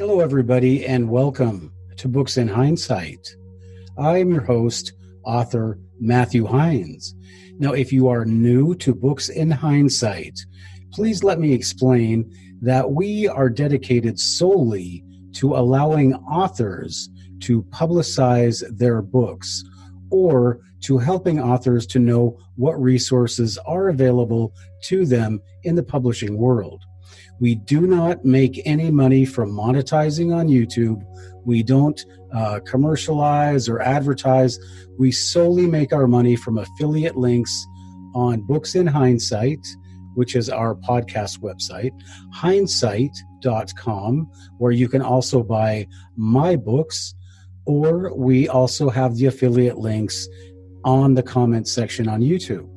Hello, everybody, and welcome to Books in Hindsight. I am your host, author Matthew Hines. Now, if you are new to Books in Hindsight, please let me explain that we are dedicated solely to allowing authors to publicize their books or to helping authors to know what resources are available to them in the publishing world. We do not make any money from monetizing on YouTube. We don't commercialize or advertise. We solely make our money from affiliate links on Books in Hindsight, which is our podcast website, heinessight.com, where you can also buy my books, or we also have the affiliate links on the comment section on YouTube.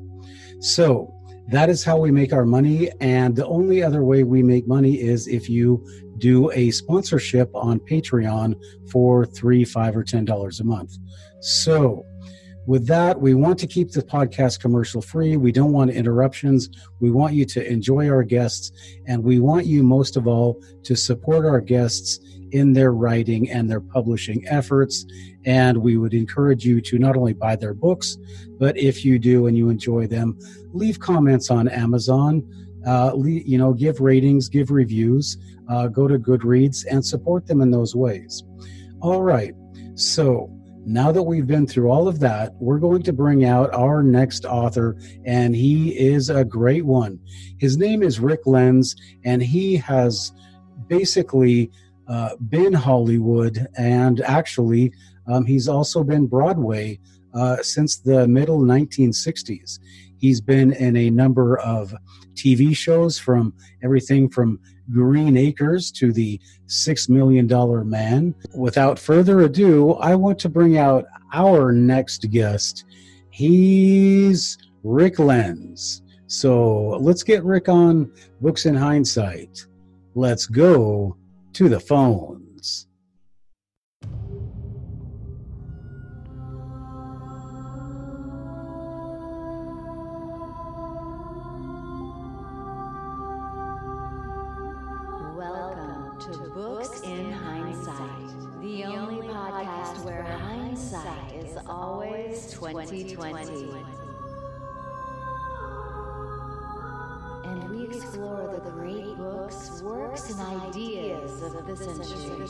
So that is how we make our money, and the only other way we make money is if you do a sponsorship on Patreon for $3, $5, or $10 a month. So with that, we want to keep the podcast commercial free. We don't want interruptions. We want you to enjoy our guests, and we want you most of all to support our guests in their writing and their publishing efforts. And we would encourage you to not only buy their books, but if you do and you enjoy them, leave comments on Amazon, give ratings, give reviews, go to Goodreads and support them in those ways. All right. So now that we've been through all of that, we're going to bring out our next author, and he is a great one. His name is Rick Lenz, and he has basically been Hollywood, and actually he's also been Broadway since the middle 1960s. He's been in a number of TV shows, from everything from Green Acres to the $6 Million Man. Without further ado, I want to bring out our next guest. He's Rick Lenz. So let's get Rick on Books in Hindsight. Let's go to the phones. Welcome to Books in Hindsight, the only podcast where hindsight is always 2020. And we explore the great books, works, and ideas of the century.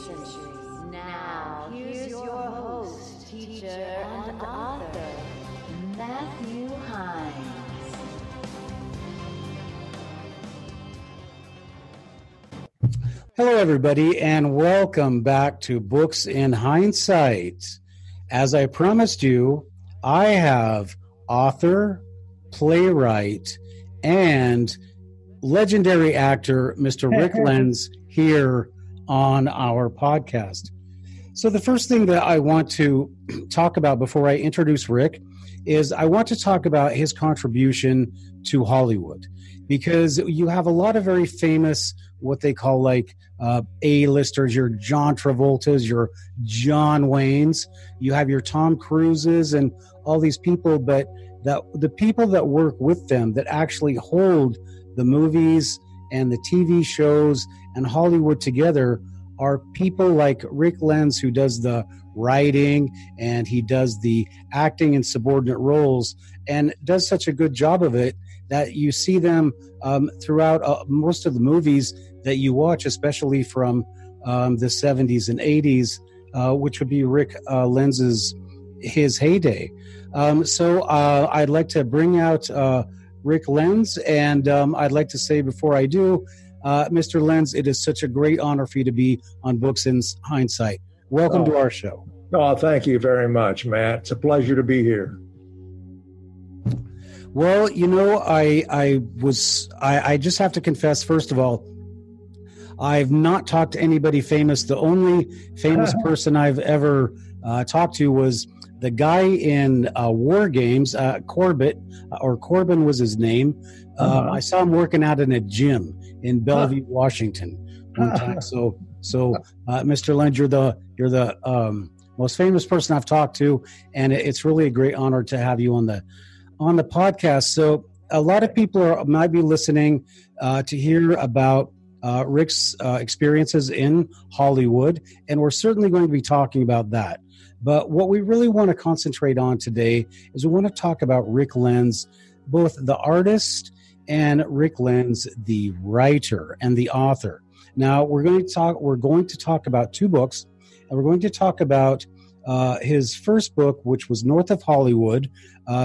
Now, here's your host, teacher, and author, Matthew Hines. Hello, everybody, and welcome back to Books in Hindsight. As I promised you, I have author, playwright, and legendary actor, Mr. Rick Lenz, here on our podcast. So the first thing that I want to talk about before I introduce Rick is I want to talk about his contribution to Hollywood, because you have a lot of very famous, what they call like A-listers, your John Travoltas, your John Waynes, you have your Tom Cruises and all these people, but the people that work with them that actually hold the movies and the TV shows and Hollywood together are people like Rick Lenz, who does the writing and he does the acting in subordinate roles and does such a good job of it that you see them throughout most of the movies that you watch, especially from the 70s and 80s, which would be Rick Lenz's his heyday. So I'd like to bring out Rick Lenz, and I'd like to say before I do, Mr. Lenz, it is such a great honor for you to be on Books in Hindsight. Welcome to our show. Oh, thank you very much, Matt. It's a pleasure to be here. Well, you know, I just have to confess, first of all, I've not talked to anybody famous. The only famous person I've ever talked to was the guy in War Games, Corbin was his name. I saw him working out in a gym in Bellevue, Washington one time. So Mr. Lenz, you're the most famous person I've talked to, and it's really a great honor to have you on the podcast. So a lot of people might be listening to hear about Rick's experiences in Hollywood, and we're certainly going to be talking about that. But what we really want to concentrate on today is we want to talk about Rick Lenz, both the artist and Rick Lenz, the writer and the author. Now, we're going to talk about two books, and we're going to talk about his first book, which was North of Hollywood,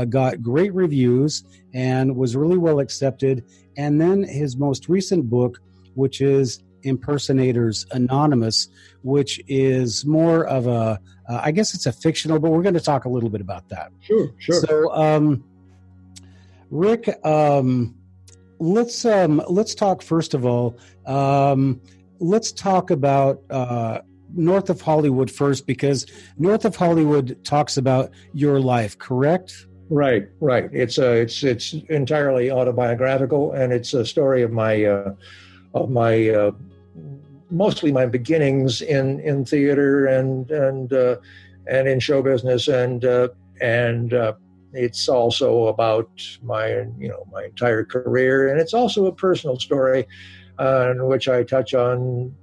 got great reviews and was really well accepted. And then his most recent book, which is Impersonators Anonymous, which is more of a, I guess it's a fictional, but we're going to talk a little bit about that. Sure. So, Rick, let's talk first of all. Let's talk about North of Hollywood first, because North of Hollywood talks about your life, correct? Right. It's entirely autobiographical, and it's a story of my mostly my beginnings in theater and in show business, and it's also about my entire career, and it's also a personal story in which I touch on.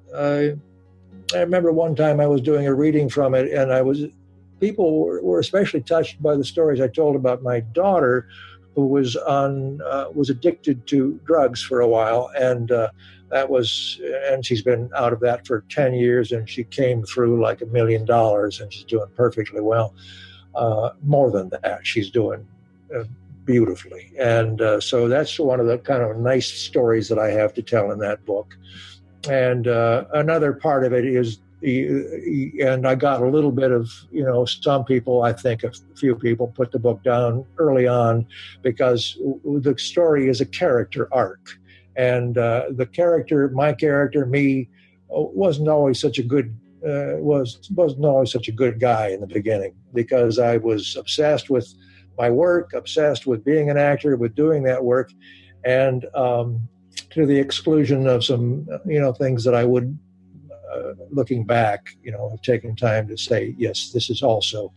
I remember one time I was doing a reading from it, and people were especially touched by the stories I told about my daughter, who was addicted to drugs for a while, and she's been out of that for 10 years, and she came through like $1 million, and she's doing perfectly well. More than that, she's doing beautifully, and so that's one of the kind of nice stories that I have to tell in that book. And another part of it is, and I got a little bit of, some people, I think a few people put the book down early on because the story is a character arc. And my character, me, wasn't always such a good guy in the beginning, because I was obsessed with my work, obsessed with being an actor, with doing that work, and to the exclusion of some, things that I would, looking back, have taken time to say, yes, this is also,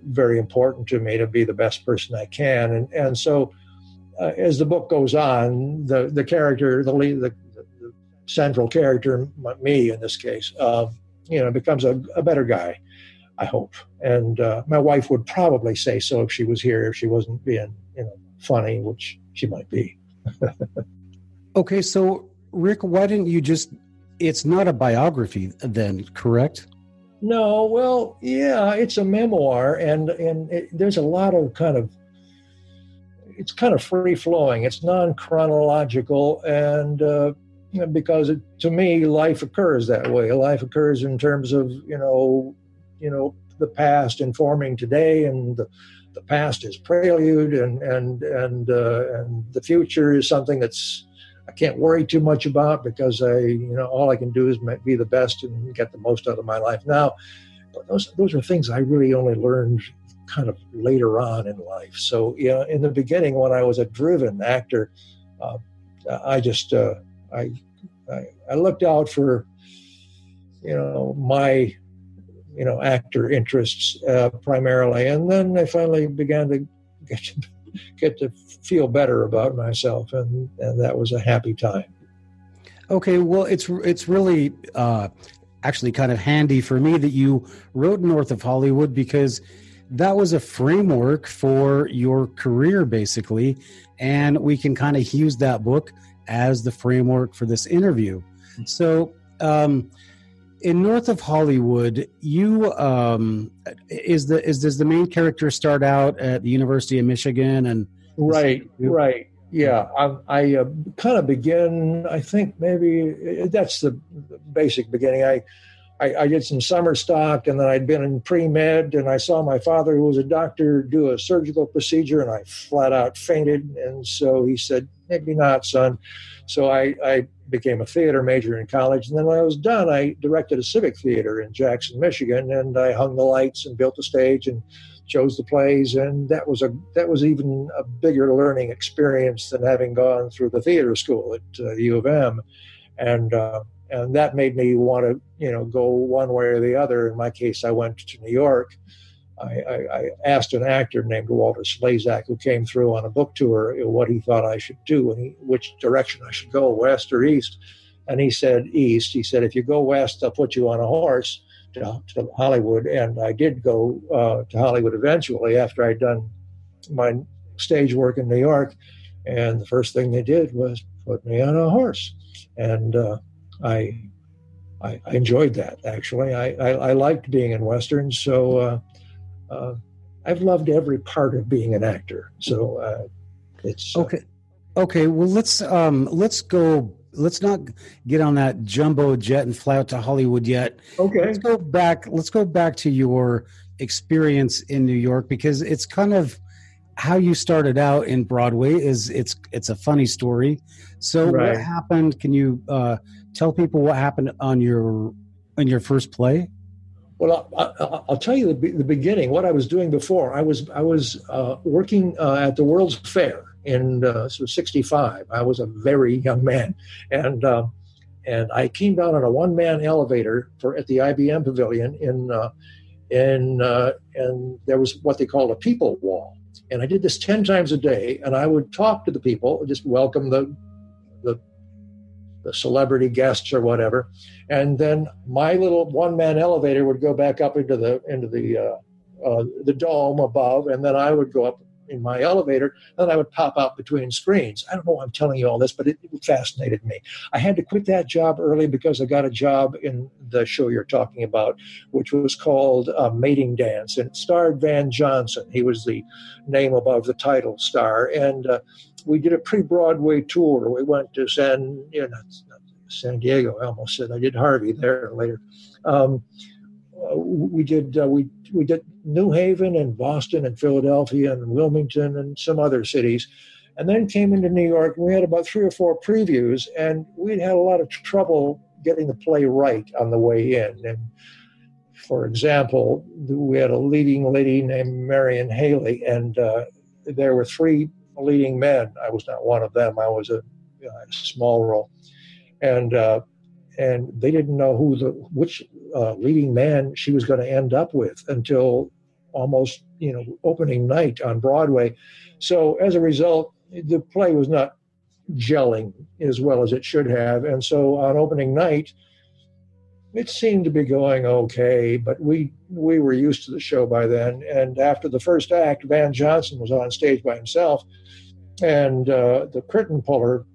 very important to me to be the best person I can. And so as the book goes on, the character, the lead, the central character, me in this case, becomes a better guy, I hope. And my wife would probably say so if she was here, if she wasn't being, funny, which she might be. Okay, so Rick, why didn't you it's not a biography then, correct? No, well, yeah, it's a memoir, and there's a lot of it's kind of free-flowing. It's non-chronological, and because to me, life occurs that way. Life occurs in terms of, the past informing today, and the past is prelude, and the future is something that's I can't worry too much about, because all I can do is be the best and get the most out of my life now. But those are things I really only learned kind of later on in life. So, in the beginning, when I was a driven actor, I just I looked out for my actor interests primarily, and then I finally began to get to feel better about myself, and that was a happy time. Okay, well, it's really actually kind of handy for me that you wrote North of Hollywood, because that was a framework for your career, basically, and we can kind of use that book as the framework for this interview. So, in North of Hollywood, you does the main character start out at the University of Michigan? And right, yeah. I kind of begin. I think maybe that's the basic beginning. I did some summer stock, and then I'd been in pre-med, and I saw my father, who was a doctor, do a surgical procedure, and I flat out fainted. And so he said, "Maybe not, son." So I became a theater major in college, and then when I was done, I directed a civic theater in Jackson, Michigan, and I hung the lights and built the stage and chose the plays, and that was even a bigger learning experience than having gone through the theater school at the U of M, and that made me want to go one way or the other. In my case, I went to New York. I asked an actor named Walter Slazak, who came through on a book tour, what he thought I should do and which direction I should go, west or east. And he said east. He said, if you go west, they'll put you on a horse to Hollywood. And I did go to Hollywood eventually after I'd done my stage work in New York. And the first thing they did was put me on a horse. And I enjoyed that, actually. I liked being in Westerns. So I've loved every part of being an actor. So it's... Okay. Well, let's go. Let's not get on that jumbo jet and fly out to Hollywood yet. Okay. Let's go back to your experience in New York, because it's kind of how you started out in Broadway. It's a funny story. So Right. What happened? Can you tell people what happened in your first play? Well, I'll tell you the beginning. What I was doing before, I was working at the World's Fair in sort of '65. I was a very young man, and I came down on a one-man elevator at the IBM Pavilion and there was what they called a people wall, and I did this 10 times a day, and I would talk to the people, just welcome the celebrity guests or whatever, and then my little one-man elevator would go back up into the dome above, and then I would go up in my elevator, and I would pop out between screens. I don't know why I'm telling you all this, but it fascinated me. I had to quit that job early because I got a job in the show you're talking about, which was called Mating Dance, and it starred Van Johnson. He was the name above the title star, and we did a pre-Broadway tour. We went to San Diego. I almost said I did Harvey there later. We did New Haven and Boston and Philadelphia and Wilmington and some other cities, and then came into New York. We had about 3 or 4 previews, and we'd had a lot of trouble getting the play right on the way in. And for example, we had a leading lady named Marion Haley, and there were 3 leading men. I was not one of them. I was a small role, and they didn't know which leading man she was going to end up with until almost opening night on Broadway. So as a result, the play was not gelling as well as it should have, and so on opening night, it seemed to be going okay, but we were used to the show by then. And after the first act, Van Johnson was on stage by himself, and the curtain puller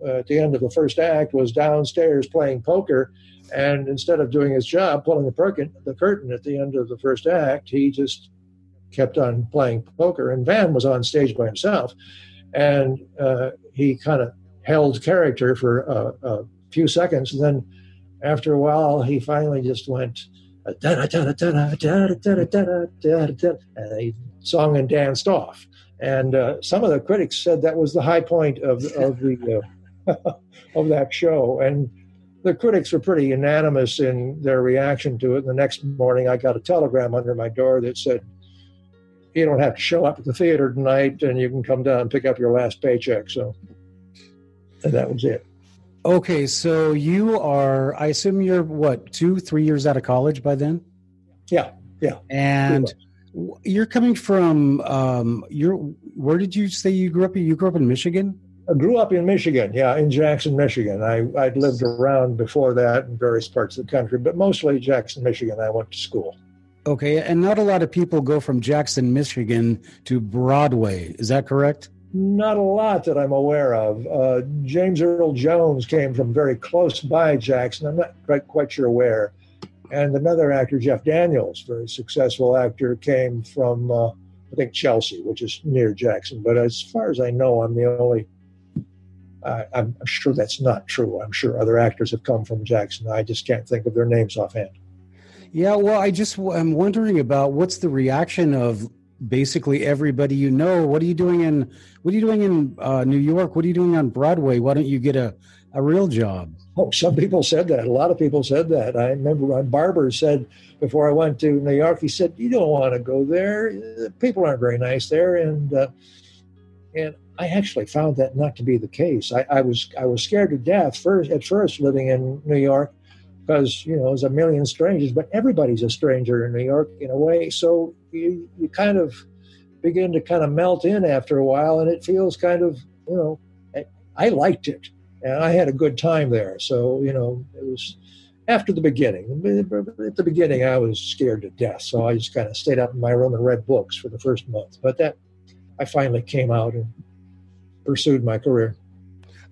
at the end of the first act was downstairs playing poker, and instead of doing his job, pulling the curtain at the end of the first act, he just kept on playing poker. And Van was on stage by himself, and he kind of held character for a few seconds, and then after a while, he finally just went and he sung and danced off. And some of the critics said that was the high point of the of that show. And the critics were pretty unanimous in their reaction to it. And the next morning, I got a telegram under my door that said, "You don't have to show up at the theater tonight, and you can come down and pick up your last paycheck." And that was it. Okay, so I assume you're 2-3 years out of college by then? Yeah. And you're coming from, where did you say you grew up? You grew up in Michigan? I grew up in Michigan, in Jackson, Michigan. I'd lived around before that in various parts of the country, but mostly Jackson, Michigan. I went to school. Okay, and not a lot of people go from Jackson, Michigan to Broadway. Is that correct? Not a lot that I'm aware of. James Earl Jones came from very close by Jackson. I'm not quite sure where. And another actor, Jeff Daniels, very successful actor, came from, I think, Chelsea, which is near Jackson. But as far as I know, I'm the only... I'm sure that's not true. I'm sure other actors have come from Jackson. I just can't think of their names offhand. Yeah, well, I'm wondering about what's the reaction of basically everybody you know. What are you doing in New York? What are you doing on Broadway? Why don't you get a real job? Oh, some people said that. A lot of people said that. I remember my barber said before I went to New York, he said, "You don't want to go there. People aren't very nice there." And I actually found that not to be the case. I was scared to death at first living in New York, because there's a million strangers, but everybody's a stranger in New York in a way. So you kind of begin to kind of melt in after a while, and it feels kind of I liked it. And I had a good time there. So, it was after the beginning. At the beginning, I was scared to death. So I just kind of stayed up in my room and read books for the first month. But I finally came out and pursued my career.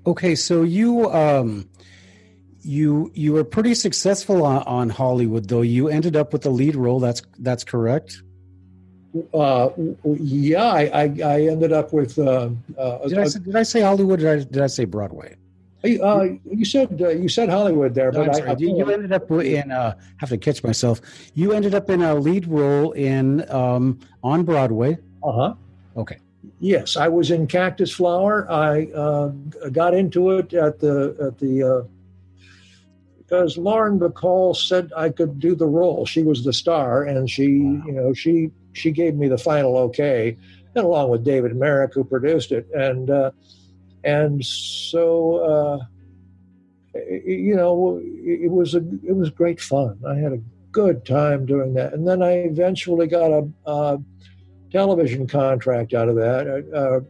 Okay, so you were pretty successful on Hollywood, though. You ended up with the lead role. That's correct. Yeah, I ended up with. Did I say Hollywood? Or did I say Broadway? You said Hollywood there, no, but you ended up in. Have to catch myself. You ended up in a lead role in on Broadway. Okay. Yes, I was in Cactus Flower. I got into it at the because Lauren Bacall said I could do the role. She was the star, and she gave me the final okay, and along with David Merrick, who produced it, and so it was great fun. I had a good time doing that, and then I eventually got a television contract out of that,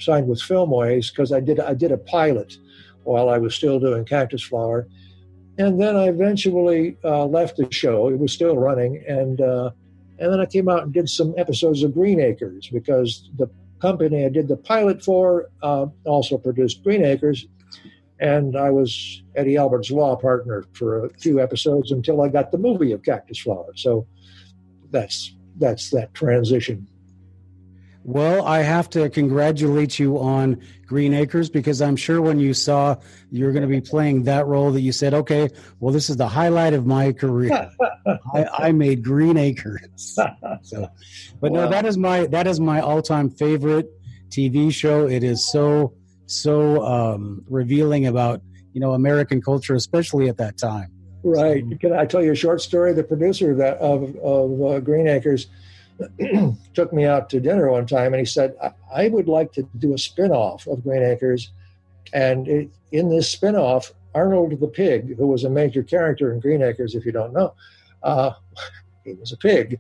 signed with Filmways, because I did a pilot while I was still doing Cactus Flower, and then I eventually left the show. It was still running, and then I came out and did some episodes of Green Acres, because the company I did the pilot for also produced Green Acres, and I was Eddie Albert's law partner for a few episodes until I got the movie of Cactus Flower. So that's that transition. Well, I have to congratulate you on Green Acres, because I'm sure when you saw you're going to be playing that role that you said, okay, well, this is the highlight of my career. I made Green Acres. So, but wow. No, that is my all-time favorite TV show. It is so revealing about, American culture, especially at that time. Right. So, can I tell you a short story? The producer of Green Acres took me out to dinner one time, and he said, I would like to do a spin-off of Green Acres. And in this spin-off, Arnold the pig, who was a major character in Green Acres, if you don't know, he was a pig.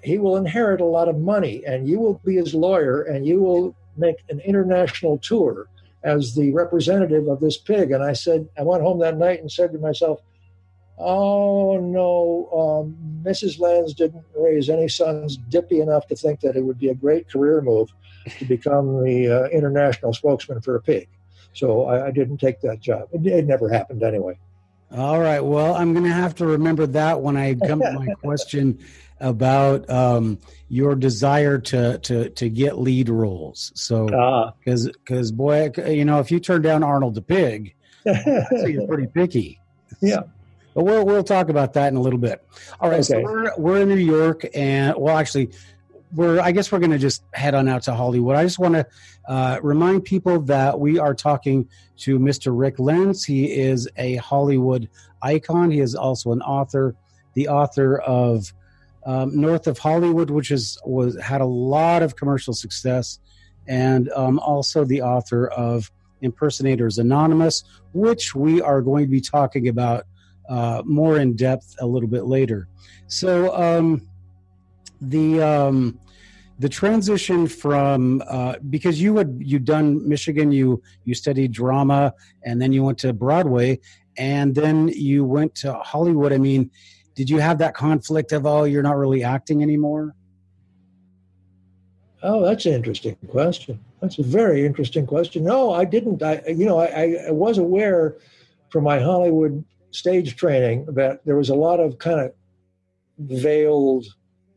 He will inherit a lot of money, and you will be his lawyer, and you will make an international tour as the representative of this pig. And I went home that night and said to myself, oh, no, Mrs. Lenz didn't raise any sons dippy enough to think that it would be a great career move to become the international spokesman for a pig. So I didn't take that job. It never happened anyway. All right. Well, I'm going to have to remember that when I come to my question about your desire to get lead roles. So, because boy, if you turn down Arnold the pig, you're pretty picky. Yeah. But we'll talk about that in a little bit. All right, okay. So we're in New York, and I guess we're going to just head on out to Hollywood. I just want to remind people that we are talking to Mr. Rick Lenz. He is a Hollywood icon. He is also an author, the author of North of Hollywood, which had a lot of commercial success, and also the author of Impersonators Anonymous, which we are going to be talking about more in depth a little bit later. So the transition from because you'd done Michigan, you studied drama, and then you went to Broadway, and then you went to Hollywood. I mean, did you have that conflict of, you're not really acting anymore? Oh, that's an interesting question. That's a very interesting question. No, I didn't. I was aware from my Hollywood stage training that there was a lot of kind of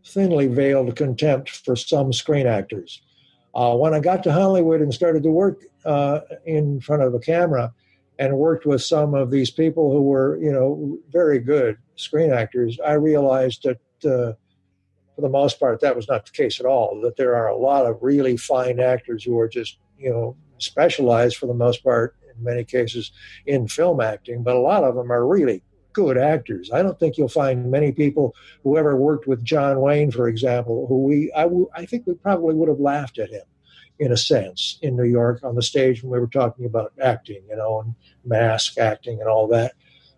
thinly veiled contempt for some screen actors. When I got to Hollywood and started to work in front of a camera and worked with some of these people who were, very good screen actors, I realized that for the most part, that was not the case at all, that there are a lot of really fine actors who are just, specialized for the most part, in many cases, in film acting, but a lot of them are really good actors. I don't think you'll find many people who ever worked with John Wayne, for example, who I think we probably would have laughed at him, in a sense, in New York on the stage when we were talking about acting, and mask acting and all that.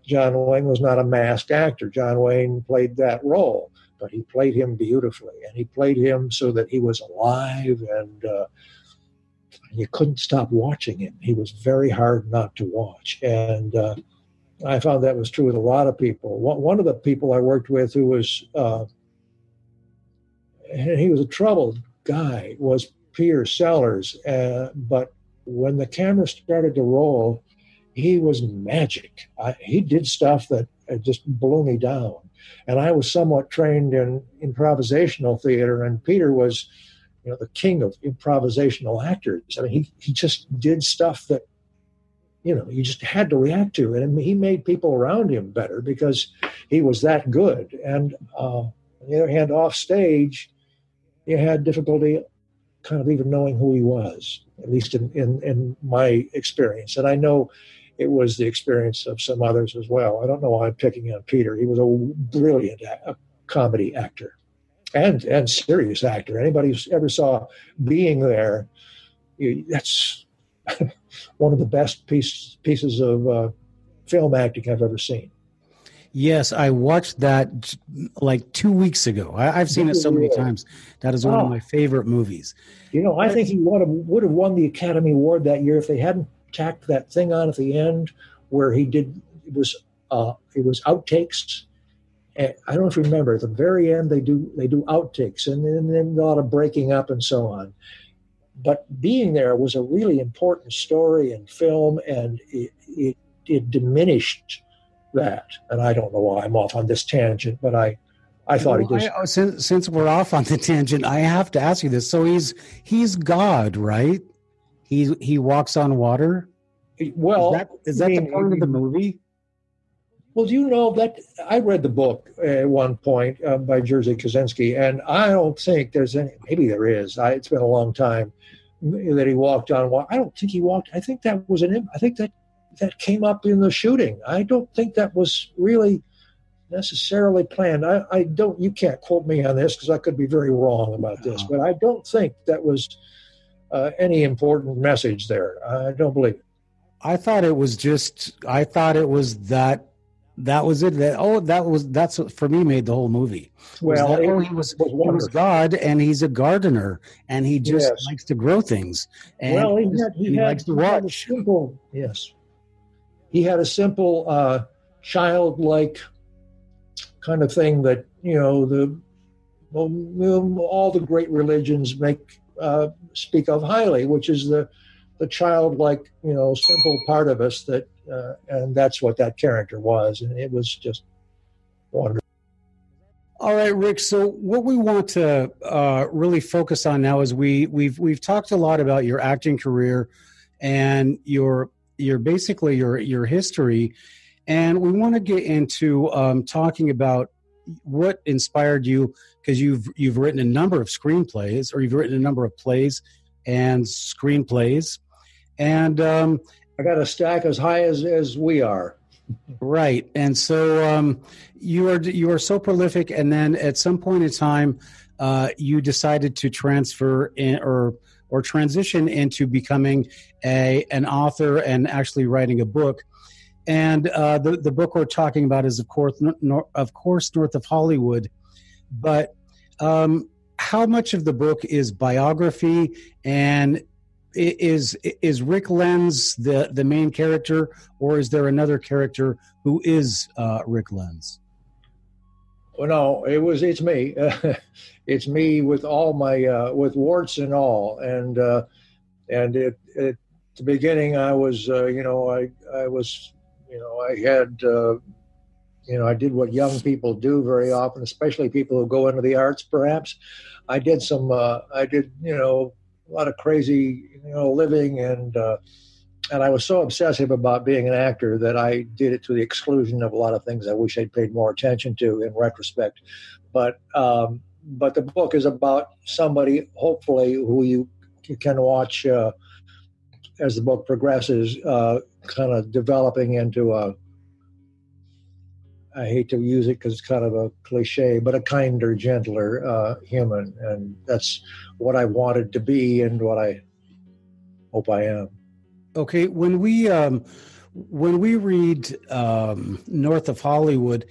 John Wayne was not a masked actor. John Wayne played that role, but he played him beautifully, and he played him so that he was alive, and you couldn't stop watching him. He was very hard not to watch. And I found that was true with a lot of people. One of the people I worked with who was, and he was a troubled guy, was Peter Sellers. But when the camera started to roll, he was magic. He did stuff that just blew me down. And I was somewhat trained in improvisational theater, and Peter was, the king of improvisational actors. I mean, he just did stuff that, you just had to react to. And he made people around him better because he was that good. And on the other hand, off stage, you had difficulty kind of even knowing who he was, at least in my experience. And I know it was the experience of some others as well. I don't know why I'm picking on Peter. He was a brilliant comedy actor and serious actor. Anybody who ever saw Being There, that's one of the best pieces of film acting I've ever seen. Yes, I watched that like 2 weeks ago. I've seen it so many times. That is one of my favorite movies. I think he would have won the Academy Award that year if they hadn't tacked that thing on at the end where it was outtakes. And I don't know if you remember, at the very end they do outtakes and then a lot of breaking up and so on. But Being There was a really important story in film, and it diminished that. And I don't know why I'm off on this tangent, but I thought he did. Since we're off on the tangent, I have to ask you this. So he's God, right? He walks on water. Well, is that the point of the movie? Well, do you know that I read the book at one point by Jerzy Kosinski, and I don't think there's any. Maybe there is. It's been a long time that he walked on water. I don't think he walked. I think that was I think that came up in the shooting. I don't think that was really necessarily planned. I don't. You can't quote me on this because I could be very wrong about this, but I don't think that was any important message there. I don't believe it. I thought it was that. That was it. That's what, for me, made the whole movie. Well, he was God, and he's a gardener, and he just likes to grow things. And he likes to watch. He had a simple, childlike kind of thing that all the great religions speak of highly, which is the childlike, simple part of us that. And that's what that character was, and it was just wonderful. All right, Rick. So what we want to really focus on now is we've talked a lot about your acting career and your basically your history, and we want to get into talking about what inspired you, because you've written a number of screenplays, or you've written a number of plays and screenplays, and I got a stack as high as we are. Right. And so you are so prolific, and then at some point in time you decided to transfer or transition into becoming an author and actually writing a book. And the book we're talking about is of course North of Hollywood. But how much of the book is biography, and is Rick Lenz the main character, or is there another character who is Rick Lenz? Well, no, it's me. It's me with all my with warts and all. And at the beginning, I was I did what young people do very often, especially people who go into the arts. Perhaps I did a lot of crazy, living, and I was so obsessive about being an actor that I did it to the exclusion of a lot of things I wish I'd paid more attention to in retrospect. But the book is about somebody, hopefully, who you can watch as the book progresses, kind of developing into I hate to use it because it's kind of a cliche, but a kinder, gentler human. And that's what I wanted to be and what I hope I am. Okay. When we read North of Hollywood,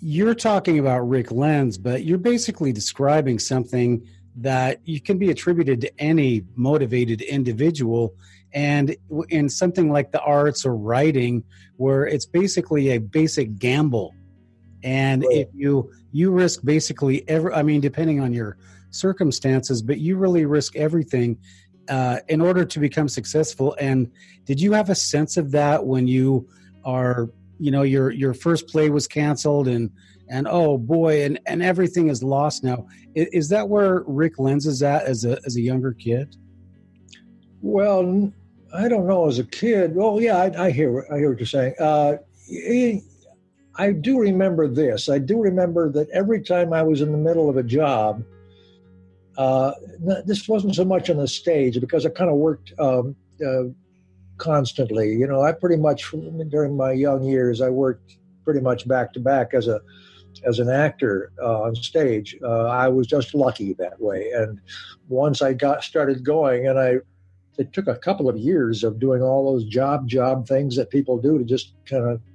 you're talking about Rick Lenz, but you're basically describing something that you can be attributed to any motivated individual. And in something like the arts or writing, where it's basically a basic gamble, and if you risk basically depending on your circumstances, but you really risk everything in order to become successful. And did you have a sense of that when you are, your first play was canceled and oh boy, and everything is lost now? Is that where Rick Lenz is at as a younger kid? Well, I don't know. As a kid, well, yeah, I hear what you're saying. I do remember this. I do remember that every time I was in the middle of a job, this wasn't so much on the stage because I kind of worked constantly. I pretty much, during my young years, I worked pretty much back to back as an actor on stage. I was just lucky that way. And once I started going, and it took a couple of years of doing all those job things that people do to just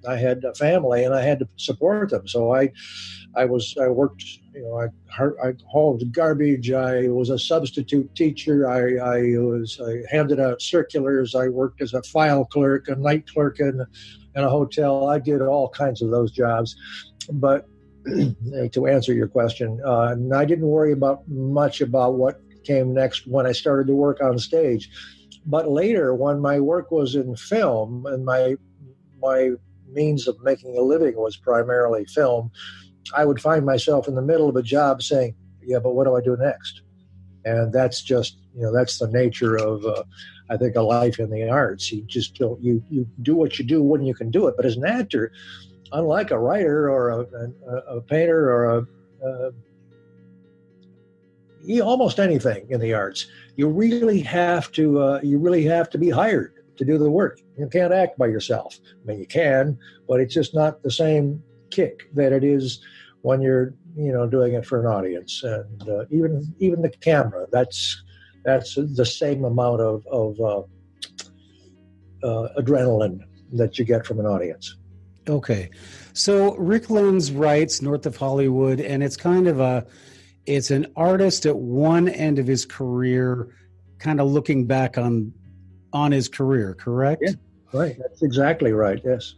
I had a family and I had to support them. So I worked, I hauled garbage. I was a substitute teacher. I handed out circulars. I worked as a file clerk, a night clerk in a hotel. I did all kinds of those jobs. But to answer your question, I didn't worry much about what came next when I started to work on stage. But later, when my work was in film and my means of making a living was primarily film, I would find myself in the middle of a job saying, yeah, but what do I do next? And that's just, that's the nature of, I think, a life in the arts. You just don't, you do what you do when you can do it. But as an actor, unlike a writer or a painter or almost anything in the arts, you really have to be hired to do the work. You can't act by yourself. I mean, you can, but it's just not the same kick that it is when you're doing it for an audience. And even the camera, that's the same amount of adrenaline that you get from an audience. Okay, so Rick Lenz writes North of Hollywood, and it's kind of it's an artist at one end of his career, kind of looking back on his career, correct? Yeah, right. That's exactly right, yes.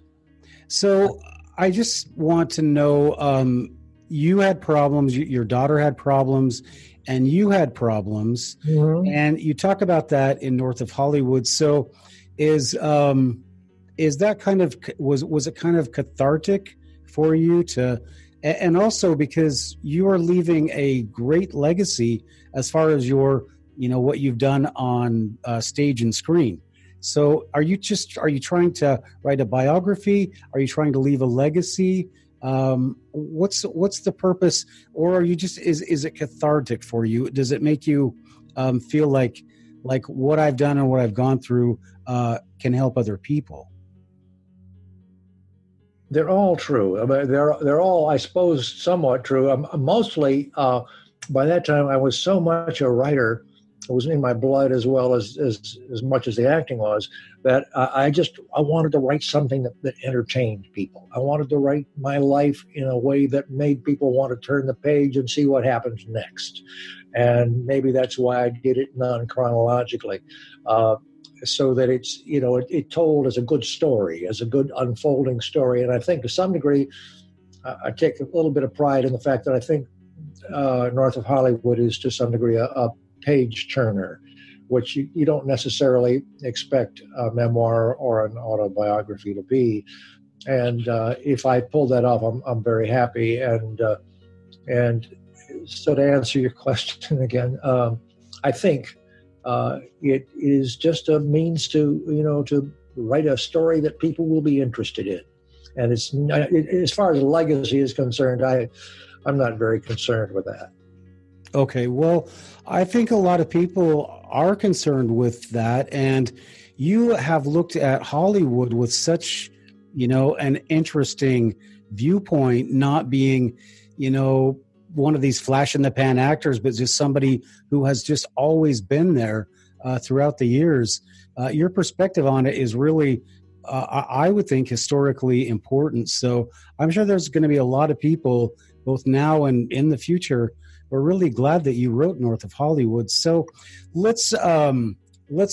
So I just want to know, you had problems, your daughter had problems, and you had problems, mm-hmm. and you talk about that in North of Hollywood. So is that kind of, was it kind of cathartic for you to, and also because you are leaving a great legacy as far as your, what you've done on stage and screen. So are you trying to write a biography? Are you trying to leave a legacy? What's the purpose? Or are you just, is it cathartic for you? Does it make you feel like what I've done and what I've gone through can help other people? They're all true. I mean, they're all, I suppose, somewhat true. Mostly, by that time, I was so much a writer. It was in my blood as well as much as the acting was, that I wanted to write something that entertained people. I wanted to write my life in a way that made people want to turn the page and see what happens next. And maybe that's why I did it non-chronologically. So that it's, it told as a good story, as a good unfolding story. And I think to some degree, I take a little bit of pride in the fact that I think North of Hollywood is to some degree a page turner, which you don't necessarily expect a memoir or an autobiography to be. And if I pull that off, I'm very happy. And so to answer your question again, I think it is just a means to write a story that people will be interested in. And as far as legacy is concerned, I'm not very concerned with that. Okay, well, I think a lot of people are concerned with that, and you have looked at Hollywood with such, an interesting viewpoint, not being, one of these flash-in-the-pan actors, but just somebody who has just always been there throughout the years. Your perspective on it is really, I would think, historically important. So I'm sure there's going to be a lot of people, both now and in the future, we're really glad that you wrote North of Hollywood. So let's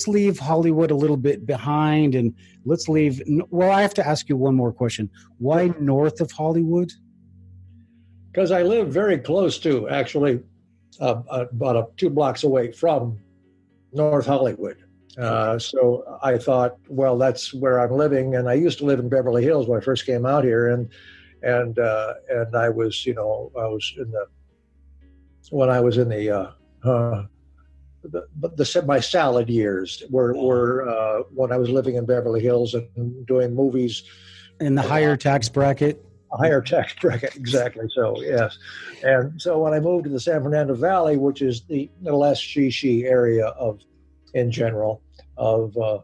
leave Hollywood a little bit behind, and let's leave. Well, I have to ask you one more question. Why north of Hollywood? Because I live very close to, actually, about 2 blocks away from North Hollywood. So I thought, well, that's where I'm living. And I used to live in Beverly Hills when I first came out here, and I was, when I was in my salad years were when I was living in Beverly Hills and doing movies in the higher tax bracket. A higher tax bracket, exactly. So yes, and so when I moved to the San Fernando Valley, which is the less she area in general of the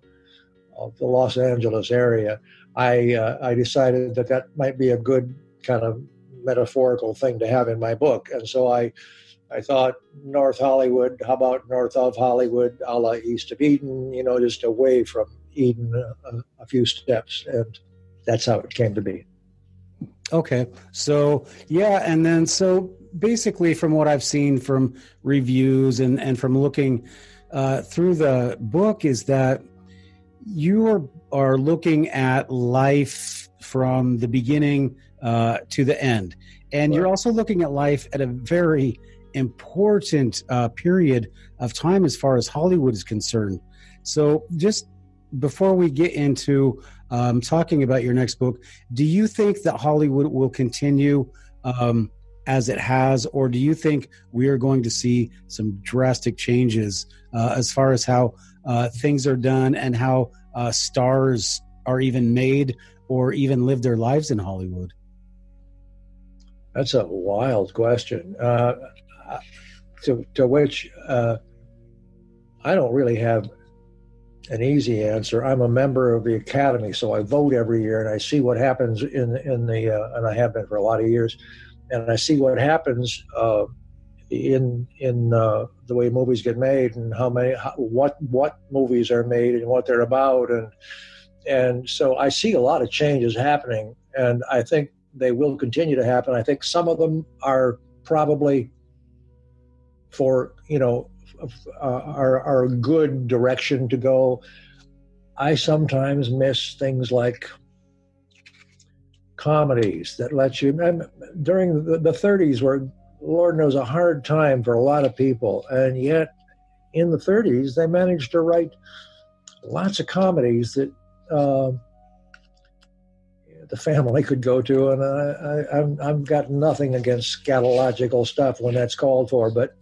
Los Angeles area, I decided that might be a good kind of metaphorical thing to have in my book, and so I thought North Hollywood. How about north of Hollywood, a la east of Eden? Just away from Eden a few steps, and that's how it came to be. Okay. So, yeah. And then, so basically from what I've seen from reviews and from looking through the book is that you are looking at life from the beginning to the end. And you're also looking at life at a very important period of time as far as Hollywood is concerned. So just before we get into talking about your next book, do you think that Hollywood will continue as it has, or do you think we are going to see some drastic changes as far as how things are done and how stars are even made or even live their lives in Hollywood? That's a wild question, to which I don't really have an easy answer. I'm a member of the Academy, so I vote every year, and I see what happens in the and I have been for a lot of years, and I see what happens in the way movies get made and what movies are made and what they're about, and so I see a lot of changes happening, and I think they will continue to happen. I think some of them are probably for are a good direction to go. I sometimes miss things like comedies that let you. During the 30s were, Lord knows, a hard time for a lot of people, and yet in the 30s they managed to write lots of comedies that the family could go to, and I've got nothing against scatological stuff when that's called for, but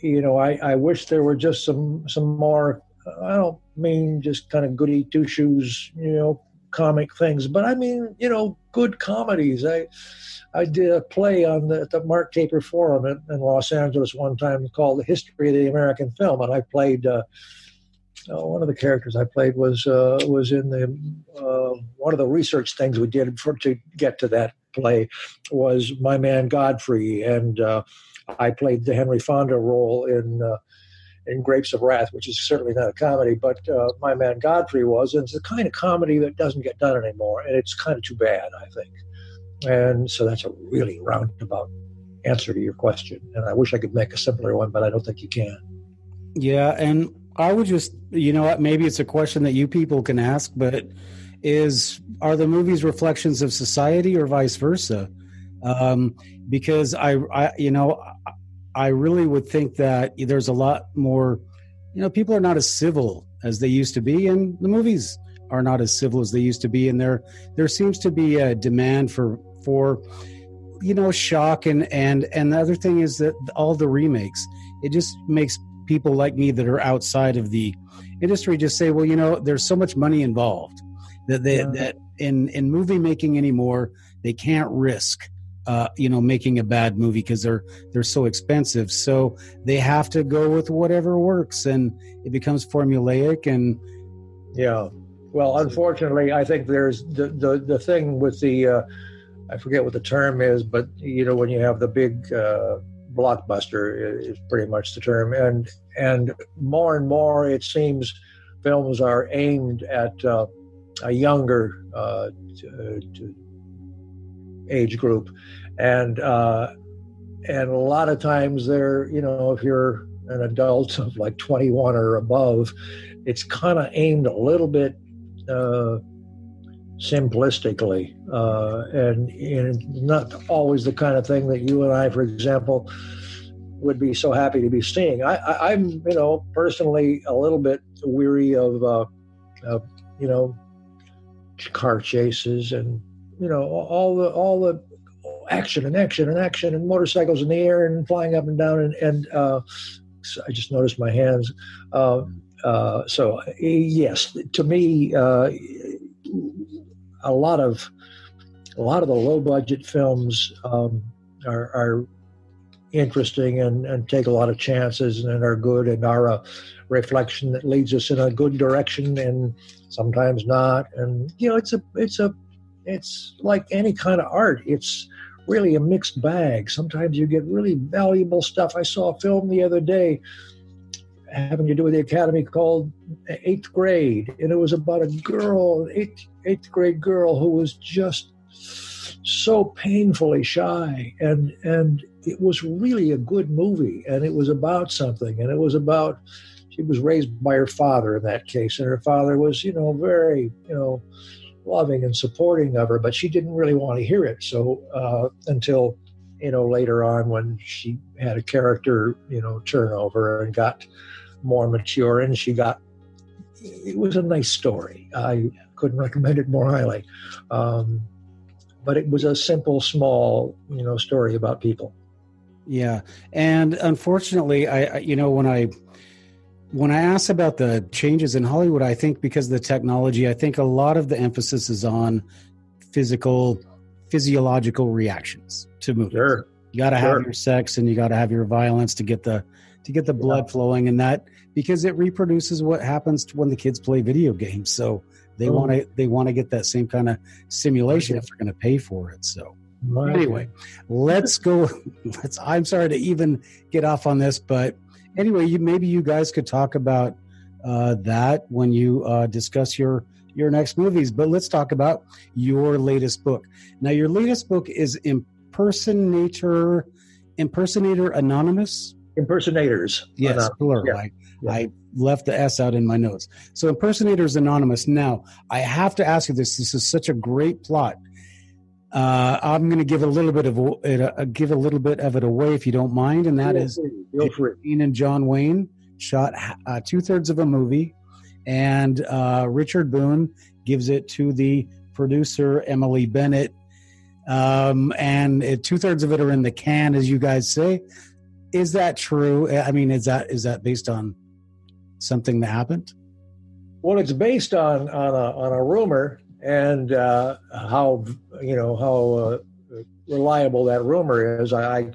I wish there were just some more. I don't mean just kind of goody two shoes, comic things, but I mean, good comedies. I did a play at the Mark Taper Forum in Los Angeles one time called "The History of the American Film," and I played. One of the characters I played was in the one of the research things we did to get to that play was My Man Godfrey, and I played the Henry Fonda role in Grapes of Wrath, which is certainly not a comedy, but My Man Godfrey was, and it's the kind of comedy that doesn't get done anymore, and it's kind of too bad, I think. And so that's a really roundabout answer to your question, and I wish I could make a simpler one, but I don't think you can. Yeah, and I would just, maybe it's a question that you people can ask, but are the movies reflections of society or vice versa? Because I really would think that there's a lot more, people are not as civil as they used to be, and the movies are not as civil as they used to be, and there seems to be a demand for shock, and the other thing is that all the remakes, it just makes people like me that are outside of the industry just say, well, there's so much money involved that in movie making anymore, they can't risk making a bad movie because they're so expensive. So they have to go with whatever works, and it becomes formulaic. And yeah, well, unfortunately, I think there's the thing with the I forget what the term is, but when you have the big blockbuster is pretty much the term, and more it seems films are aimed at a younger age group, and and a lot of times they're, if you're an adult of like 21 or above, it's kind of aimed a little bit simplistically, and not always the kind of thing that you and I, for example, would be so happy to be seeing. I'm, personally a little bit weary of car chases and, all the action and motorcycles in the air and flying up and down. And so I just noticed my hands. So yes, to me, a lot of the low budget films are interesting and take a lot of chances and are good and are a reflection that leads us in a good direction and sometimes not. And it's like any kind of art. It's really a mixed bag. Sometimes you get really valuable stuff. I saw a film the other day having to do with the Academy called Eighth Grade, and it was about a girl, eighth grade girl, who was just so painfully shy, and it was really a good movie, and it was about something, and it was about, she was raised by her father in that case, and her father was, very, loving and supporting of her, but she didn't really want to hear it. So until, later on when she had a character, turnover and got more mature, and it was a nice story. I couldn't recommend it more highly. But it was a simple, small, story about people. Yeah. And unfortunately, when I ask about the changes in Hollywood, I think because of the technology, I think a lot of the emphasis is on physiological reactions to movies. Sure. You got to have your sex and you got to have your violence to get the blood flowing, and that because it reproduces what happens when the kids play video games. So they want to get that same kind of stimulation if they're going to pay for it. So anyway, let's go. I'm sorry to even get off on this, but anyway, maybe you guys could talk about that when you discuss your next movies. But let's talk about your latest book. Now, your latest book is Impersonator Anonymous. Impersonators. Yes, plural. Yeah. I left the S out in my notes. So Impersonators Anonymous. Now, I have to ask you this. This is such a great plot. I'm going to give a little bit of it away if you don't mind, and that is Dean and John Wayne shot 2/3 of a movie, and Richard Boone gives it to the producer Emily Bennett, and 2/3 of it are in the can, as you guys say. Is that true? I mean, is that based on something that happened? Well, it's based on a rumor, and how reliable that rumor is. I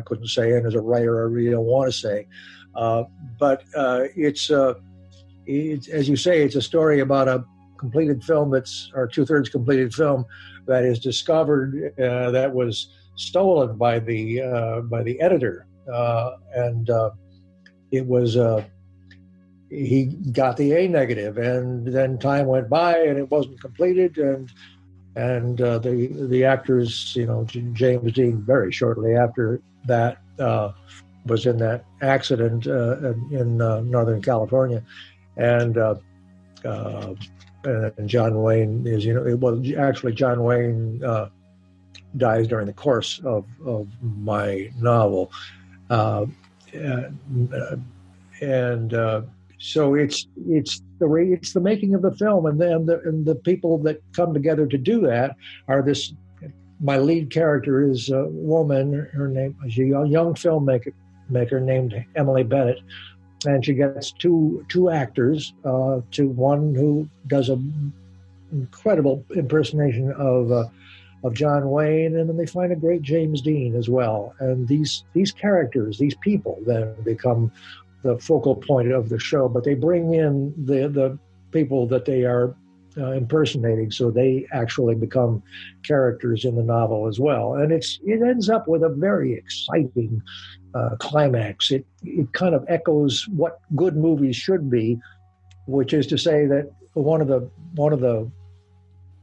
couldn't say, and as a writer, I really don't want to say. But it's as you say, it's a story about a completed film or 2/3 completed film that is discovered that was stolen by the editor. And it was he got the A negative, and then time went by and it wasn't completed, and the actors, James Dean, very shortly after that was in that accident in Northern California, and John Wayne is, actually John Wayne dies during the course of my novel. So it's the making of the film, and the people that come together to do that are this. My lead character is a woman. Her name is a young filmmaker named Emily Bennett, and she gets two actors. To one who does an incredible impersonation of John Wayne, and then they find a great James Dean as well. And these characters, these people, then become the focal point of the show. But they bring in the people that they are impersonating, so they actually become characters in the novel as well. And it ends up with a very exciting climax. It kind of echoes what good movies should be, which is to say that one of the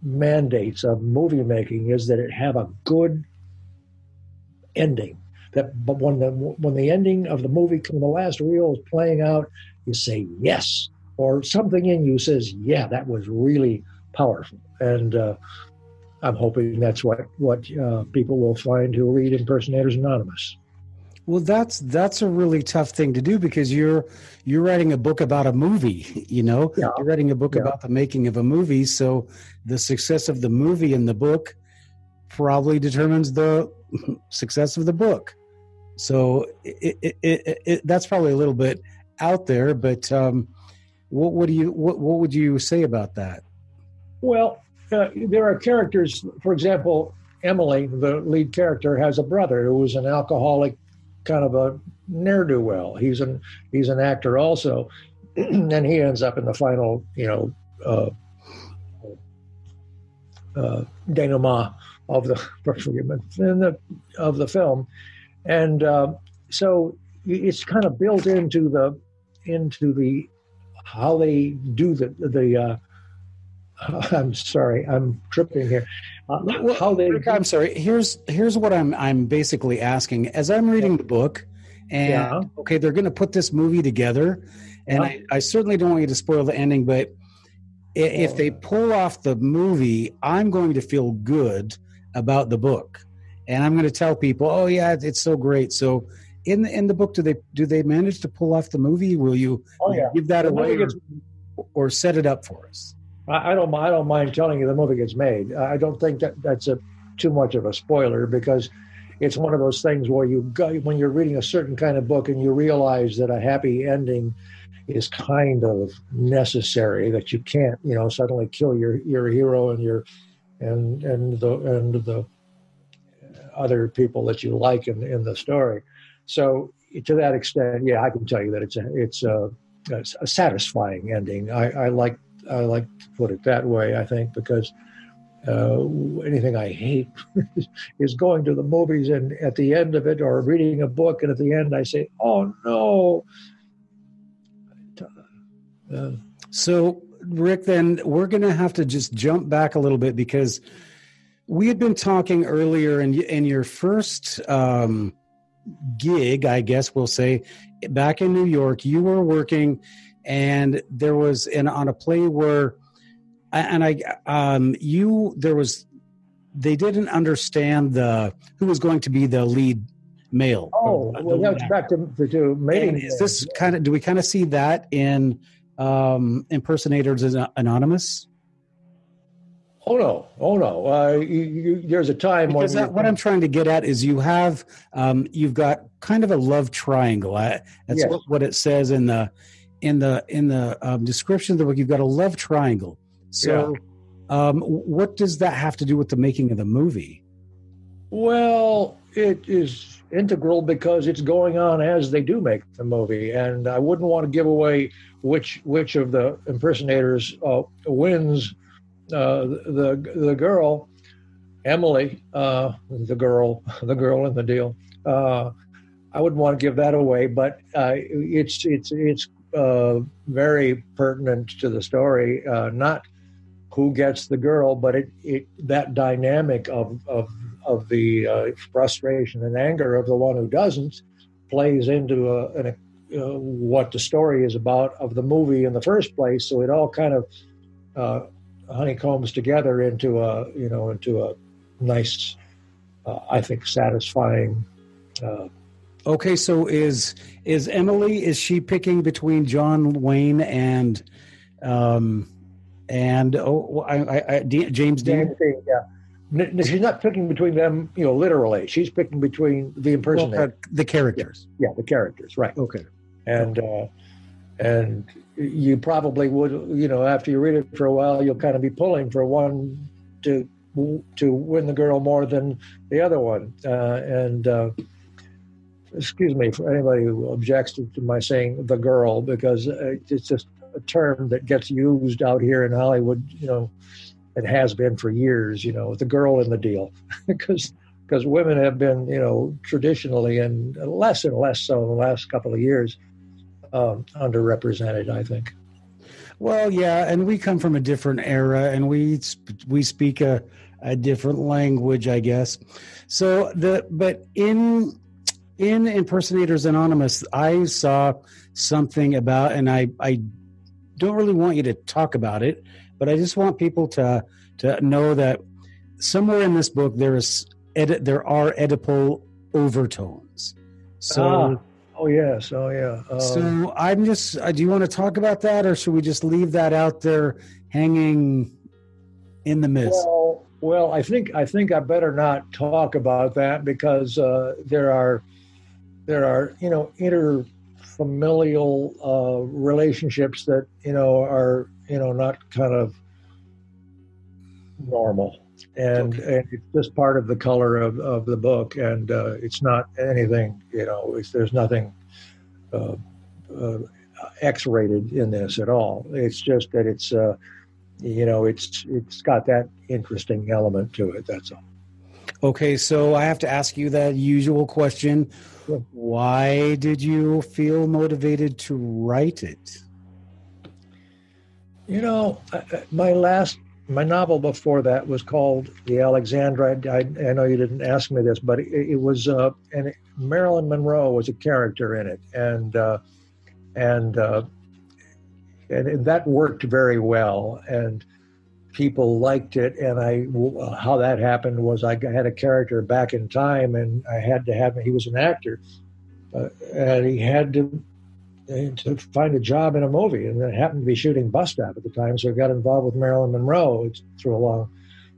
mandates of movie making is that it have a good ending, but when the ending of the movie, when the last reel is playing out, you say yes, or something in you says, yeah, that was really powerful. And I'm hoping that's what people will find who read Impersonators Anonymous. Well, that's a really tough thing to do, because you're writing a book about a movie, Yeah. You're writing a book about the making of a movie. So the success of the movie in the book probably determines the success of the book. So that's probably a little bit out there, but what would you say about that? Well, there are characters. For example, Emily, the lead character, has a brother who was an alcoholic, kind of a ne'er-do-well. He's an actor also, and he ends up in the final, denouement of the film, and so it's kind of built into the how they do the I'm sorry, I'm tripping here. I'm sorry. Here's what I'm basically asking. As I'm reading the book, and okay, they're going to put this movie together, and I certainly don't want you to spoil the ending, but if they pull off the movie, I'm going to feel good about the book, and I'm going to tell people, oh yeah, it's so great. So in the book, do they manage to pull off the movie? Will you give that away or set it up for us? I don't mind telling you the movie gets made. I don't think that's too much of a spoiler, because it's one of those things where when you're reading a certain kind of book and you realize that a happy ending is kind of necessary, that you can't, suddenly kill your hero and the other people that you like in the story. So to that extent, I can tell you that it's a satisfying ending. I like to put it that way, I think, because anything I hate is going to the movies and at the end of it, or reading a book, and at the end I say, oh no. So, Rick, then we're going to have to just jump back a little bit, because we had been talking earlier in your first gig, I guess we'll say, back in New York. You were working, and there was on a play where, they didn't understand who was going to be the lead male. Oh, well, that's back to mating. Is this do we kind of see that in Impersonators Anonymous? Oh no! There's a time because what I'm trying to get at is you've got kind of a love triangle. That's what it says in the description of the book. You've got a love triangle. So, what does that have to do with the making of the movie? Well, it is integral because it's going on as they do make the movie, and I wouldn't want to give away which of the impersonators wins. The girl, Emily, the girl in the deal. I wouldn't want to give that away, but it's very pertinent to the story. Not who gets the girl, but that dynamic of the frustration and anger of the one who doesn't plays into what the story is about of the movie in the first place. So it all kind of honeycombs together into a nice, I think, satisfying. Okay, so is Emily? Is she picking between John Wayne and James Dean? Yeah, she's not picking between them, literally. She's picking between the impersonators, the characters. Yeah, the characters, right? Okay, and you probably would, after you read it for a while, you'll kind of be pulling for one to win the girl more than the other one. Excuse me for anybody who objects to my saying the girl, because it's just a term that gets used out here in Hollywood. It has been for years. The girl in the deal, because women have been, traditionally and less so in the last couple of years. Underrepresented, I think. Well, yeah, and we come from a different era, and we speak a different language, I guess. So but in in Impersonators Anonymous, I saw something about, and I don't really want you to talk about it, but I just want people to know that somewhere in this book there are Oedipal overtones. So, oh yes, oh yeah. So I'm just. Do you want to talk about that, or should we just leave that out there hanging in the mist? Well, I think I better not talk about that because there are interfamilial relationships that are not kind of normal, and it's just part of the color of the book, and it's not anything there's nothing X-rated in this at all. It's just that it's it's got that interesting element to it. That's all. Okay, so I have to ask you that usual question. Sure. Why did you feel motivated to write it? My novel before that was called The Alexandrite. I know you didn't ask me this, but it was, and Marilyn Monroe was a character in it, and that worked very well, and people liked it. And how that happened was I had a character back in time, and I had to have him. He was an actor, and he had to find a job in a movie, and it happened to be shooting Bus Stop at the time, so I got involved with Marilyn Monroe through a long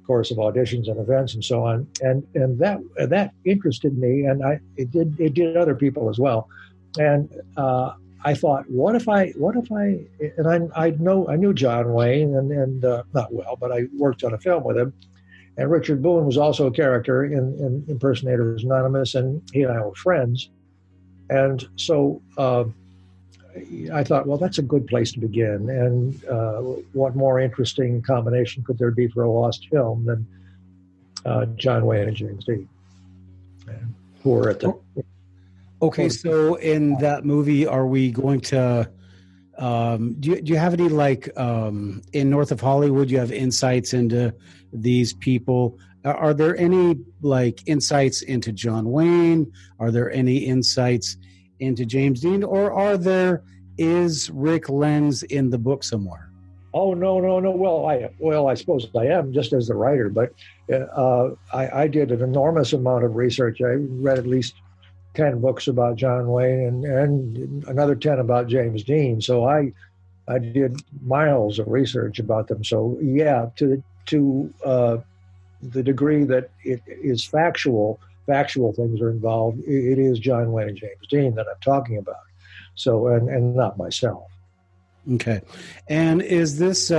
course of auditions and events and so on, and that interested me, and it did other people as well, and I thought, what if I and I knew John Wayne and not well, but I worked on a film with him, and Richard Boone was also a character in Impersonators Anonymous, and he and I were friends, and so. I thought, well, that's a good place to begin. And what more interesting combination could there be for a lost film than John Wayne and James Dean, who were at the... Okay, so in that movie, are we going to... do you have any, in North of Hollywood, you have insights into these people? Are there any, insights into John Wayne? Are there any insights into James Dean, or is Rick Lenz in the book somewhere? Oh, no. Well, I suppose I am, just as the writer, but I did an enormous amount of research. I read at least 10 books about John Wayne and another 10 about James Dean. So I did miles of research about them. So yeah, to the degree that it is factual things are involved, it is John Wayne and James Dean that I'm talking about. So, and not myself. Okay. And is this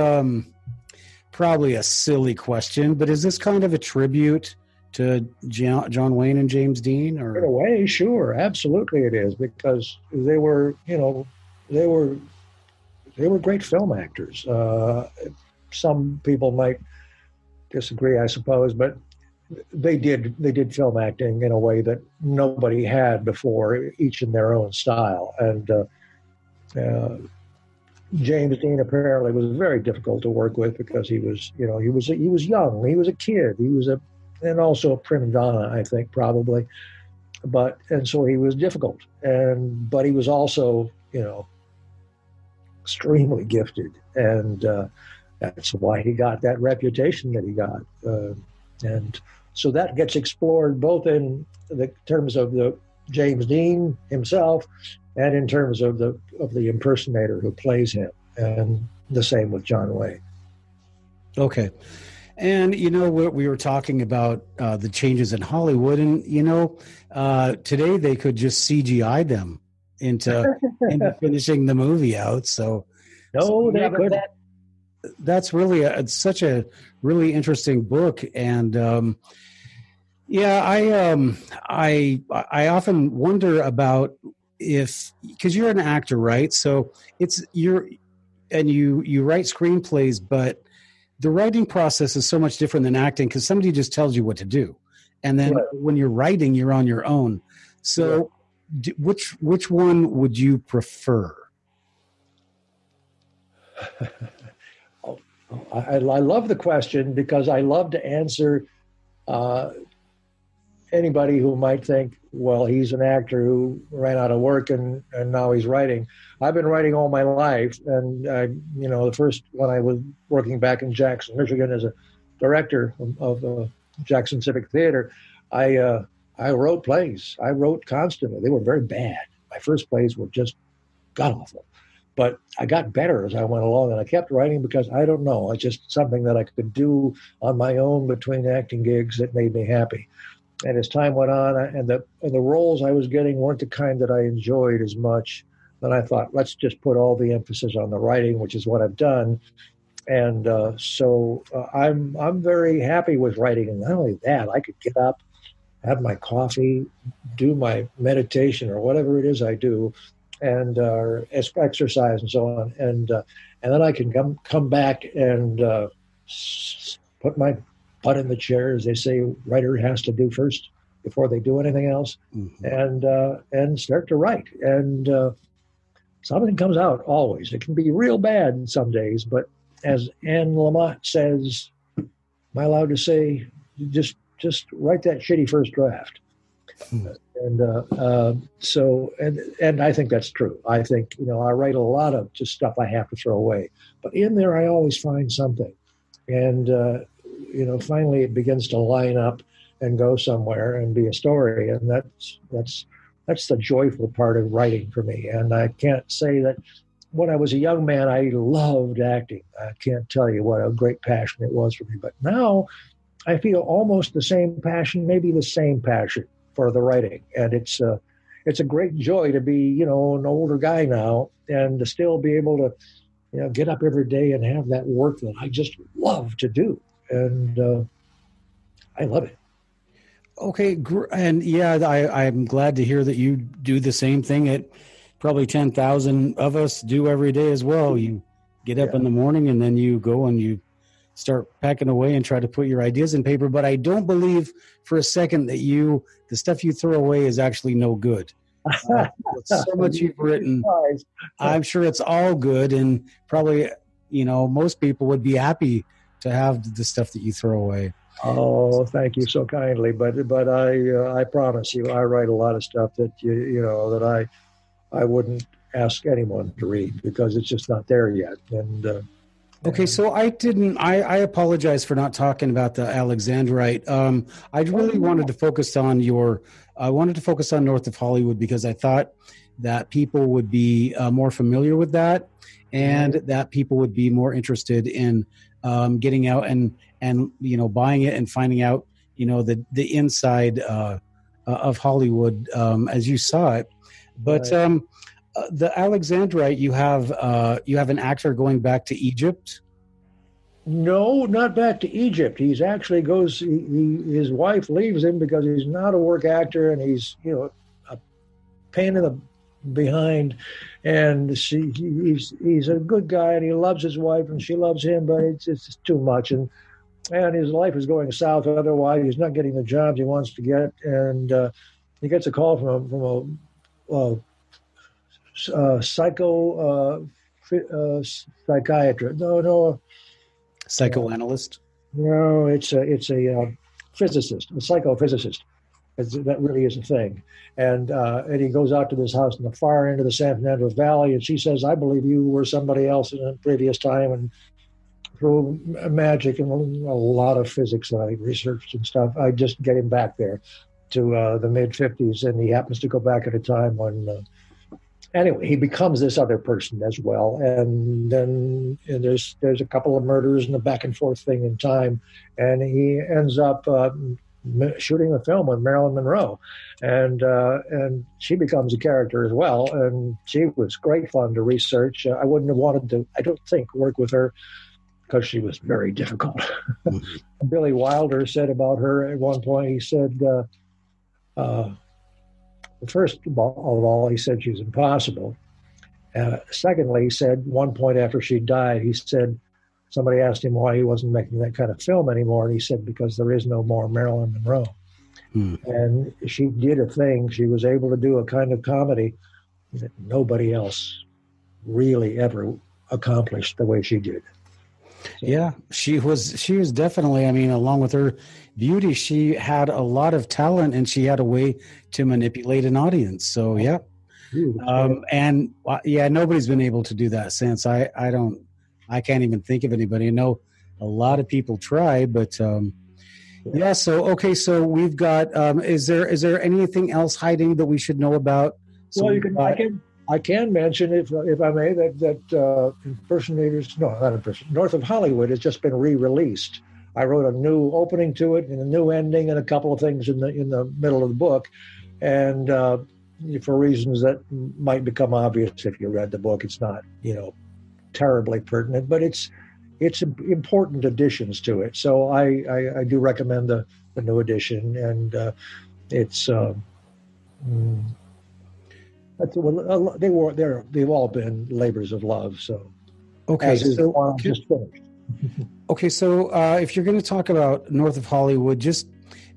probably a silly question, but is this kind of a tribute to John Wayne and James Dean? Or? In a way, sure. Absolutely it is, because they were great film actors. Some people might disagree, I suppose, but they did film acting in a way that nobody had before, each in their own style. And James Dean apparently was very difficult to work with because he was young, he was a kid, and also a prima donna, I think, probably. And so he was difficult, but he was also extremely gifted, and that's why he got that reputation that he got. And so that gets explored both in the terms of the James Dean himself and in terms of the impersonator who plays him, and the same with John Wayne. Okay. And, we were talking about the changes in Hollywood, and, today they could just CGI them into finishing the movie out. So, they could. That's really such a really interesting book, and I often wonder about because you're an actor, right? So you write screenplays, but the writing process is so much different than acting because somebody just tells you what to do, and then when you're writing, you're on your own. So, which one would you prefer? I love the question because I love to answer anybody who might think, well, he's an actor who ran out of work and now he's writing. I've been writing all my life. And, the first, when I was working back in Jackson, Michigan as a director of Jackson Civic Theater, I wrote plays. I wrote constantly. They were very bad. My first plays were just god-awful. But I got better as I went along, and I kept writing because, I don't know, it's just something that I could do on my own between acting gigs that made me happy. And as time went on, and the roles I was getting weren't the kind that I enjoyed as much, then I thought, let's just put all the emphasis on the writing, which is what I've done. And so I'm very happy with writing. And not only that, I could get up, have my coffee, do my meditation or whatever it is I do, and exercise and so on. And then I can come back and put my butt in the chair, as they say, writer has to do first before they do anything else, and start to write. And something comes out always. It can be real bad some days, but as Anne Lamott says, am I allowed to say, just write that shitty first draft? And I think that's true. I think, I write a lot of just stuff I have to throw away, but in there I always find something. And, finally it begins to line up and go somewhere and be a story. And that's the joyful part of writing for me. And I can't say that when I was a young man, I loved acting. I can't tell you what a great passion it was for me. But now I feel almost the same passion, maybe the same passion for the writing. And it's a great joy to be, an older guy now and to still be able to, get up every day and have that work that I just love to do. And I love it. Okay. And yeah, I'm glad to hear that you do the same thing that probably 10,000 of us do every day as well. You get up in the morning and then you go and you start packing away and try to put your ideas in paper. But I don't believe for a second that the stuff you throw away is actually no good. So much you've written, I'm sure it's all good, and probably, most people would be happy to have the stuff that you throw away. Oh, thank you so kindly. But I promise you, I write a lot of stuff that that I wouldn't ask anyone to read because it's just not there yet. And okay, so I apologize for not talking about the Alexandrite. I really wanted to focus on North of Hollywood because I thought that people would be more familiar with that, and that people would be more interested in getting out and buying it and finding out the inside of Hollywood as you saw it. But the Alexandrite, you have an actor going back to Egypt. No, not back to Egypt. He's actually goes. His wife leaves him because he's not a work actor, and he's a pain in the behind. And he's a good guy, and he loves his wife, and she loves him, but it's just too much. And his life is going south. Otherwise, he's not getting the jobs he wants to get. And he gets a call from a psychiatrist. Psychoanalyst? No, it's a physicist, a psychophysicist. That really is a thing. And he goes out to this house in the far end of the San Fernando Valley, and she says, I believe you were somebody else in a previous time. And through magic and a lot of physics that I researched and stuff, I just get him back there to the mid-50s, and he happens to go back at a time when... Anyway, he becomes this other person as well, and then there's a couple of murders and a back and forth thing in time, and he ends up shooting a film with Marilyn Monroe, and she becomes a character as well, and she was great fun to research. I wouldn't have wanted to, I don't think, work with her because she was very difficult. Mm-hmm. Billy Wilder said about her at one point, he said, first of all, he said she's impossible. Secondly, he said, one point after she died, he said, somebody asked him why he wasn't making that kind of film anymore. And he said, because there is no more Marilyn Monroe. And she did a thing. She was able to do a kind of comedy that nobody else really ever accomplished the way she did. Yeah, she was definitely, I mean, along with her beauty, she had a lot of talent and she had a way to manipulate an audience. So, yeah. And nobody's been able to do that since. I can't even think of anybody. I know a lot of people try, but yeah. So, okay. So we've got, is there anything else hiding that we should know about? So well, I can mention, if I may, that Impersonators, no, not Impersonators, North of Hollywood has just been re-released. I wrote a new opening to it and a new ending and a couple of things in the middle of the book, and for reasons that might become obvious if you read the book, it's not terribly pertinent, but it's important additions to it. So I do recommend the new edition, and it's. They've all been labors of love. So, okay, so just finished. Okay, so if you're going to talk about North of Hollywood, just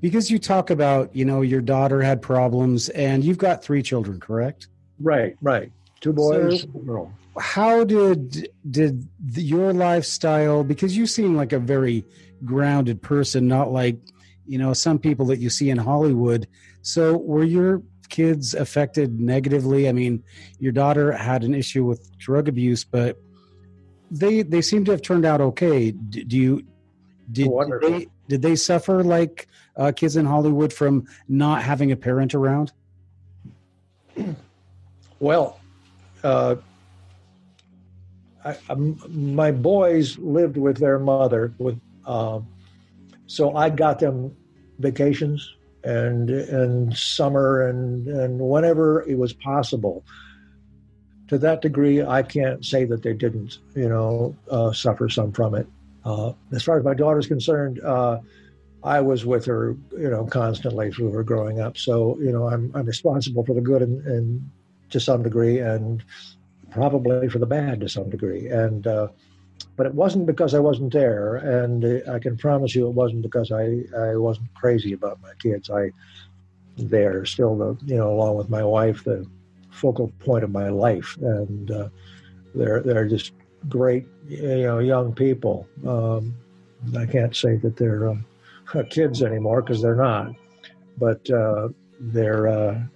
because you talk about your daughter had problems, and you've got 3 children, correct? Right. 2 boys, and a girl. How did your lifestyle? Because you seem like a very grounded person, not like some people that you see in Hollywood. So were your kids affected negatively? I mean, your daughter had an issue with drug abuse, but they seem to have turned out okay. Did they suffer like kids in Hollywood from not having a parent around? Well, my boys lived with their mother, so I got them vacations and summer and whenever it was possible. To that degree, I can't say that they didn't, suffer some from it. As far as my daughter's concerned, I was with her, constantly through her growing up. So, I'm responsible for the good and to some degree, and probably for the bad to some degree. And but it wasn't because I wasn't there, and I can promise you it wasn't because I wasn't crazy about my kids. They're still along with my wife, the focal point of my life, and they're just great, young people. I can't say that they're kids anymore because they're not, but they're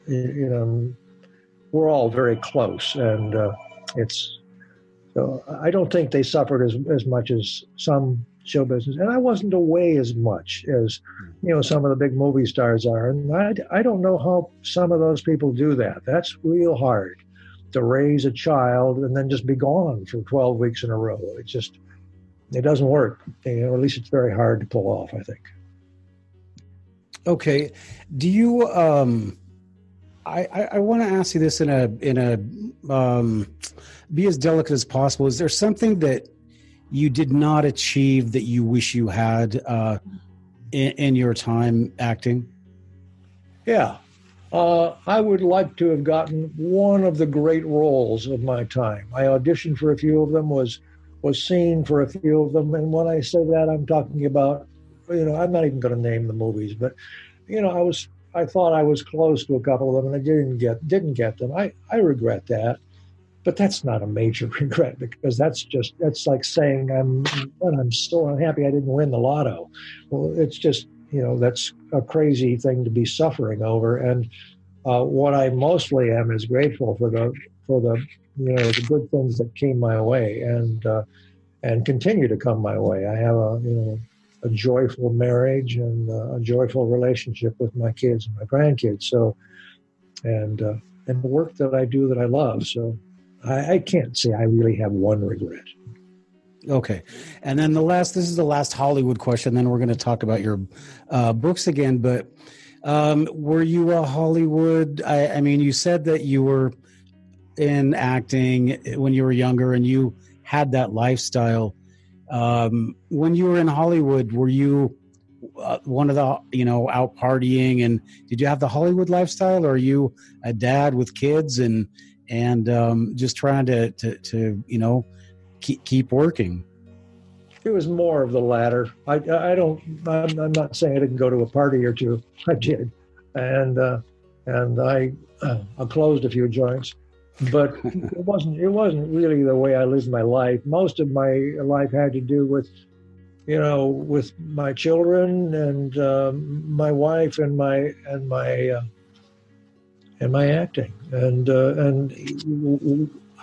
we're all very close, and so I don't think they suffered as much as some show business, and I wasn't away as much as some of the big movie stars are, and I don't know how some of those people do that. That's real hard to raise a child and then just be gone for 12 weeks in a row. It doesn't work. Or at least it's very hard to pull off, I think. Okay, do you? I want to ask you this in a be as delicate as possible. Is there something that you did not achieve that you wish you had in your time acting? Yeah. I would like to have gotten one of the great roles of my time. I auditioned for a few of them, was seen for a few of them. And when I say that, I'm talking about, I'm not even going to name the movies, but, I thought I was close to a couple of them and I didn't get them. I regret that. But that's not a major regret, because that's like saying I'm so unhappy I didn't win the lotto. Well, it's just, that's a crazy thing to be suffering over. And what I mostly am is grateful for the the good things that came my way and continue to come my way. I have a joyful marriage and a joyful relationship with my kids and my grandkids. So, and the work that I do that I love. So I can't say I really have one regret. Okay. And then this is the last Hollywood question. Then we're going to talk about your books again. But were you a Hollywood? I mean, you said that you were in acting when you were younger and you had that lifestyle. When you were in Hollywood, were you one of the, out partying, and did you have the Hollywood lifestyle, or are you a dad with kids and just trying to keep working? It was more of the latter. I'm not saying I didn't go to a party or two. I did, and I closed a few joints, But it wasn't really the way I lived my life. Most of my life had to do with, with my children and my wife and my acting. And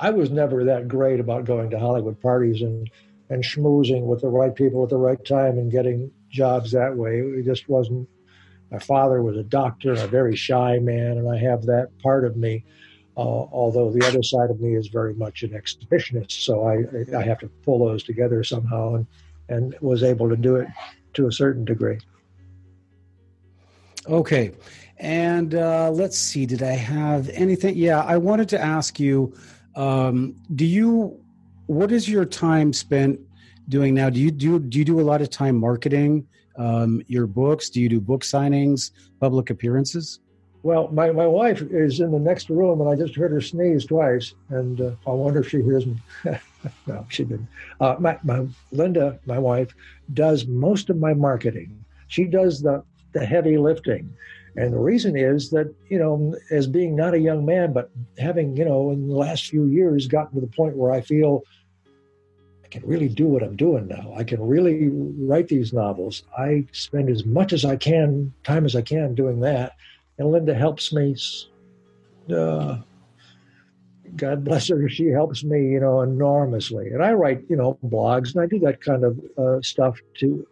I was never that great about going to Hollywood parties and schmoozing with the right people at the right time and getting jobs that way. It just wasn't. My father was a doctor and a very shy man, and I have that part of me. Although the other side of me is very much an exhibitionist, so I have to pull those together somehow, and was able to do it to a certain degree. Okay, and let's see. Did I have anything? Yeah, I wanted to ask you. What is your time spent doing now? Do you do a lot of time marketing your books? Do you do book signings, public appearances? Well, my wife is in the next room, and I just heard her sneeze twice, and I wonder if she hears me. No, she didn't. Linda, my wife, does most of my marketing. She does the heavy lifting. And the reason is that, as being not a young man, but having, in the last few years gotten to the point where I feel I can really do what I'm doing now. I can really write these novels. I spend as much as I can, time as I can doing that. And Linda helps me. God bless her. She helps me, enormously. And I write, blogs, and I do that kind of stuff to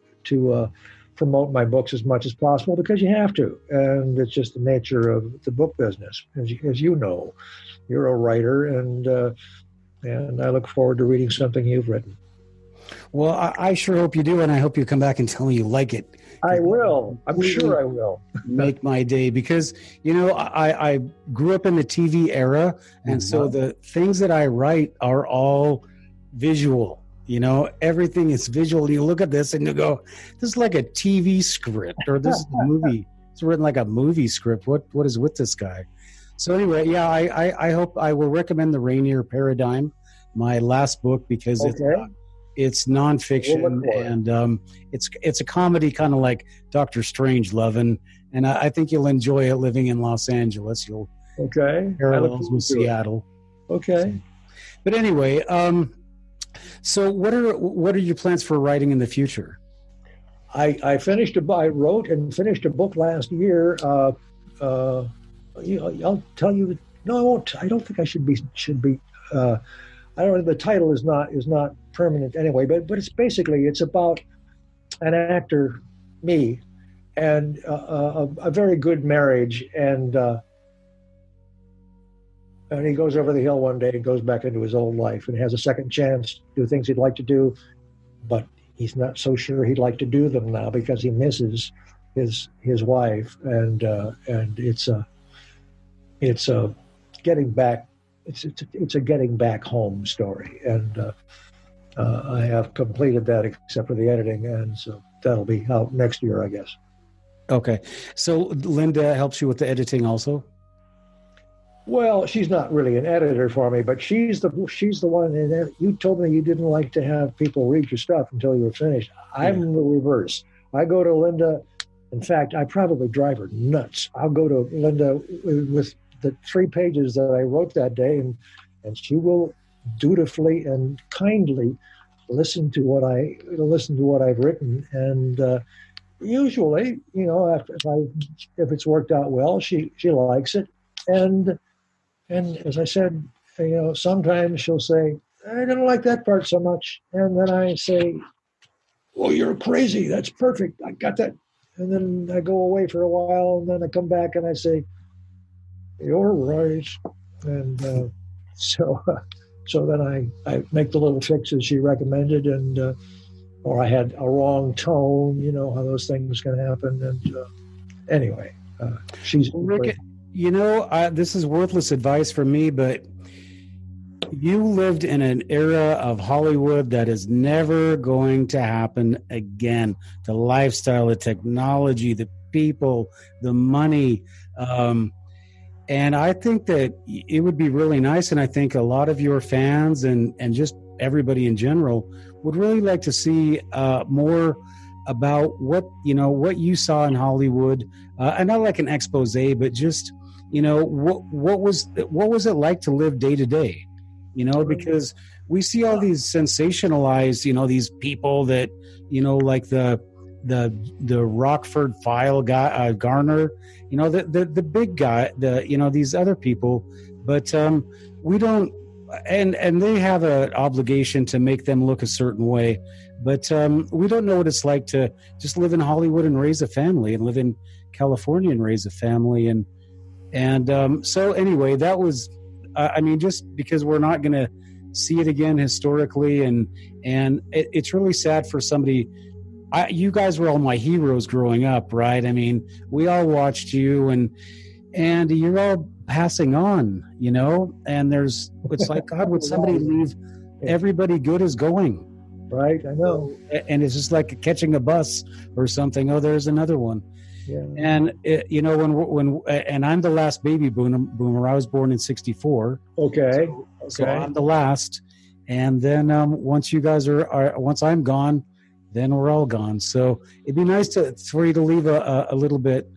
promote my books as much as possible because you have to. And it's just the nature of the book business. As you know, you're a writer, and I look forward to reading something you've written. Well, I sure hope you do, and I hope you come back and tell me you like it. I will. I'm sure I will. Make my day because, I grew up in the TV era, and so the things that I write are all visual. Everything is visual. You look at this and you go, this is like a TV script, or this is a movie. It's written like a movie script. What is with this guy? So anyway, yeah, I hope I will recommend The Rainier Paradigm, my last book, because it's nonfiction, and it's a comedy, kind of like Dr. Strangelove, and I think you'll enjoy it living in Los Angeles. You'll parallels with Seattle. Okay, but anyway, so what are your plans for writing in the future? I wrote and finished a book last year. I'll tell you. No, I won't. I don't think I should be. I don't know. The title is not permanent anyway, but it's about an actor, me, and a very good marriage, and he goes over the hill one day and goes back into his old life and has a second chance to do things he'd like to do, but he's not so sure he'd like to do them now because he misses his wife, and it's a getting back. It's a getting back home story, and I have completed that except for the editing, and so that'll be out next year, I guess. Okay, so Linda helps you with the editing also? Well, she's not really an editor for me, but she's the one. And you told me you didn't like to have people read your stuff until you were finished. I'm the reverse. I go to Linda. In fact, I probably drive her nuts. I'll go to Linda with the 3 pages that I wrote that day, and she will dutifully and kindly listen to what I've written. And usually, if it's worked out well, she likes it. And as I said, sometimes she'll say, I didn't like that part so much. And then I say, well, you're crazy. That's perfect. I got that. And then I go away for a while, and then I come back and I say, you're right. And so then I make the little fixes she recommended, and or I had a wrong tone, how those things can happen. And anyway, she's Rick, this is worthless advice from me, but you lived in an era of Hollywood that is never going to happen again. The lifestyle, the technology, the people, the money. And I think that it would be really nice, and I think a lot of your fans and just everybody in general would really like to see more about what you saw in Hollywood. And not like an expose, but just, what was it like to live day to day? Because we see all these sensationalized, these people that, like the Rockford File guy, Garner, the big guy, these other people, but we don't, and they have an obligation to make them look a certain way, but we don't know what it's like to just live in Hollywood and raise a family, and live in California and raise a family, and so anyway, that was, just because we're not going to see it again historically, and it's really sad for somebody. You guys were all my heroes growing up, right? We all watched you, and you're all passing on, and it's like, God, would somebody leave? Everybody good is going. Right, I know. And it's just like catching a bus or something. Oh, there's another one. Yeah. And when I'm the last baby boomer, I was born in '64. Okay. So I'm the last, and then once you guys once I'm gone, then we're all gone. So it'd be nice for you to leave a little bit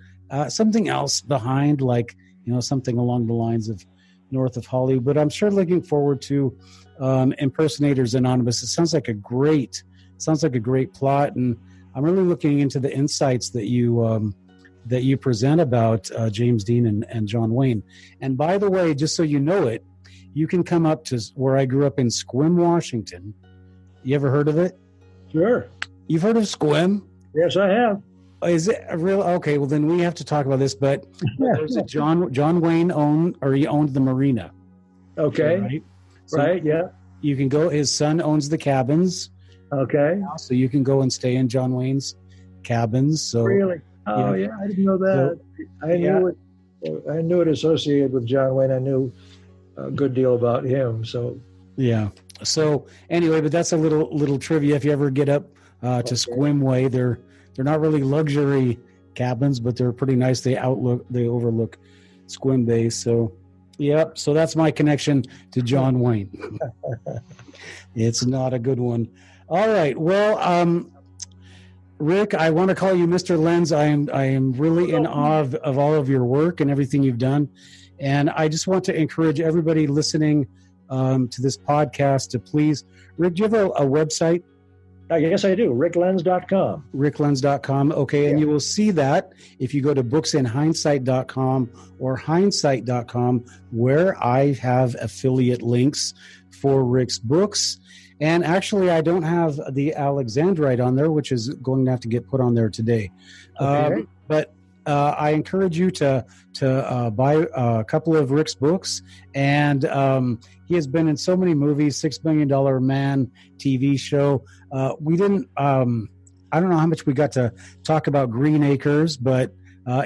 something else behind, like something along the lines of North of Hollywood. But I'm sure looking forward to Impersonators Anonymous. It sounds like a great plot, and I'm really looking into the insights that you present about James Dean and John Wayne. And by the way, just so you know it, you can come up to where I grew up in Sequim, Washington. You ever heard of it? Sure. You've heard of Sequim? Yes, I have. Is it a real? Okay, well then we have to talk about this. But there's a John Wayne owned the marina. Okay. Right. So right. Yeah. You can go. His son owns the cabins. Okay. So you can go and stay in John Wayne's cabins. So really? Oh yeah, I didn't know that. So, I knew it associated with John Wayne. I knew a good deal about him. So yeah. So anyway, but that's a little trivia. If you ever get up to Sequim Way, they're not really luxury cabins, but they're pretty nice. They overlook Sequim Bay. So yep. So that's my connection to John Wayne. It's not a good one. All right. Well, Rick, I want to call you Mr. Lenz. I am really in awe of all of your work and everything you've done. And I just want to encourage everybody listening to this podcast to please, Rick, do you have a website? Yes, I do. ricklenz.com. ricklenz.com. Okay. Yeah. And you will see that if you go to booksinhindsight.com or hindsight.com, where I have affiliate links for Rick's books. And actually, I don't have the Alexandrite on there, which is going to have to get put on there today. Okay. But I encourage you to buy a couple of Rick's books. And he has been in so many movies, $6 Million Man TV show. We didn't, I don't know how much we got to talk about Green Acres, but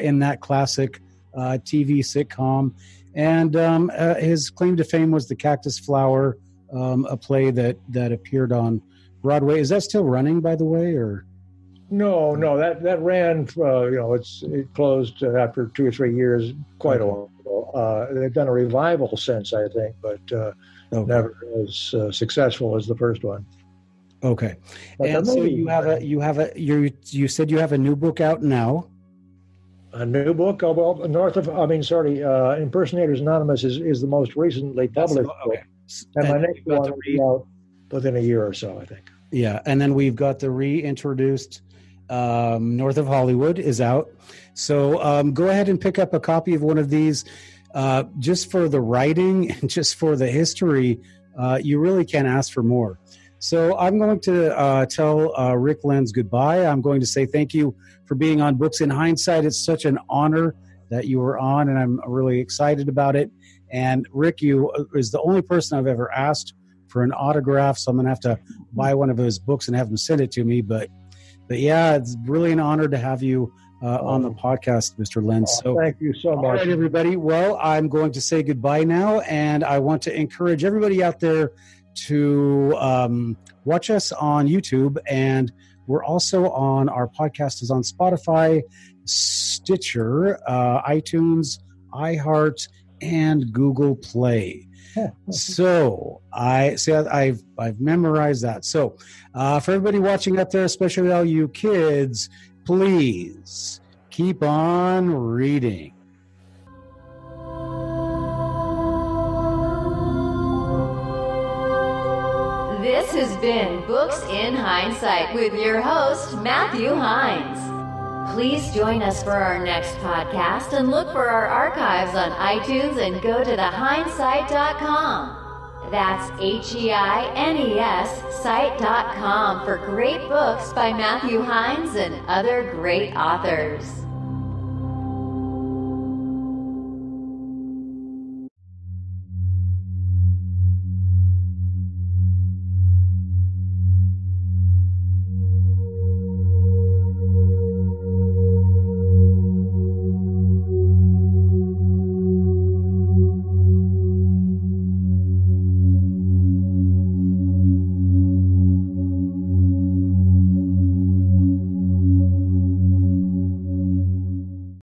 in that classic TV sitcom. And his claim to fame was the Cactus Flower, a play that appeared on Broadway. Is that still running, by the way, or? No, that ran. It closed after 2 or 3 years, quite a while ago. They've done a revival since, I think, but never as successful as the first one. Okay, but and so you said you have a new book out now. A new book? Oh, well, Impersonators Anonymous is the most recently published book. And my next one will be out within a year or so, I think. Yeah, and then we've got the reintroduced North of Hollywood is out. So go ahead and pick up a copy of one of these. Just for the writing and just for the history, you really can't ask for more. So I'm going to tell Rick Lenz goodbye. I'm going to say thank you for being on Books in Hindsight. It's such an honor that you were on, and I'm really excited about it. And Rick, you is the only person I've ever asked for an autograph, so I'm going to have to buy one of his books and have him send it to me. But yeah, it's really an honor to have you on the podcast, Mr. Lenz. So thank you so much. All right, everybody. Well, I'm going to say goodbye now, and I want to encourage everybody out there to watch us on YouTube, and we're also on, our podcast is on Spotify, Stitcher, iTunes, iHeart, and Google Play. So I've memorized that. So for everybody watching out there, especially all you kids, please keep on reading. This has been Books in Hindsight with your host, Matthew Hines. Please join us for our next podcast and look for our archives on iTunes and go to thehindsight.com. That's HEINES site.com for great books by Matthew Hines and other great authors.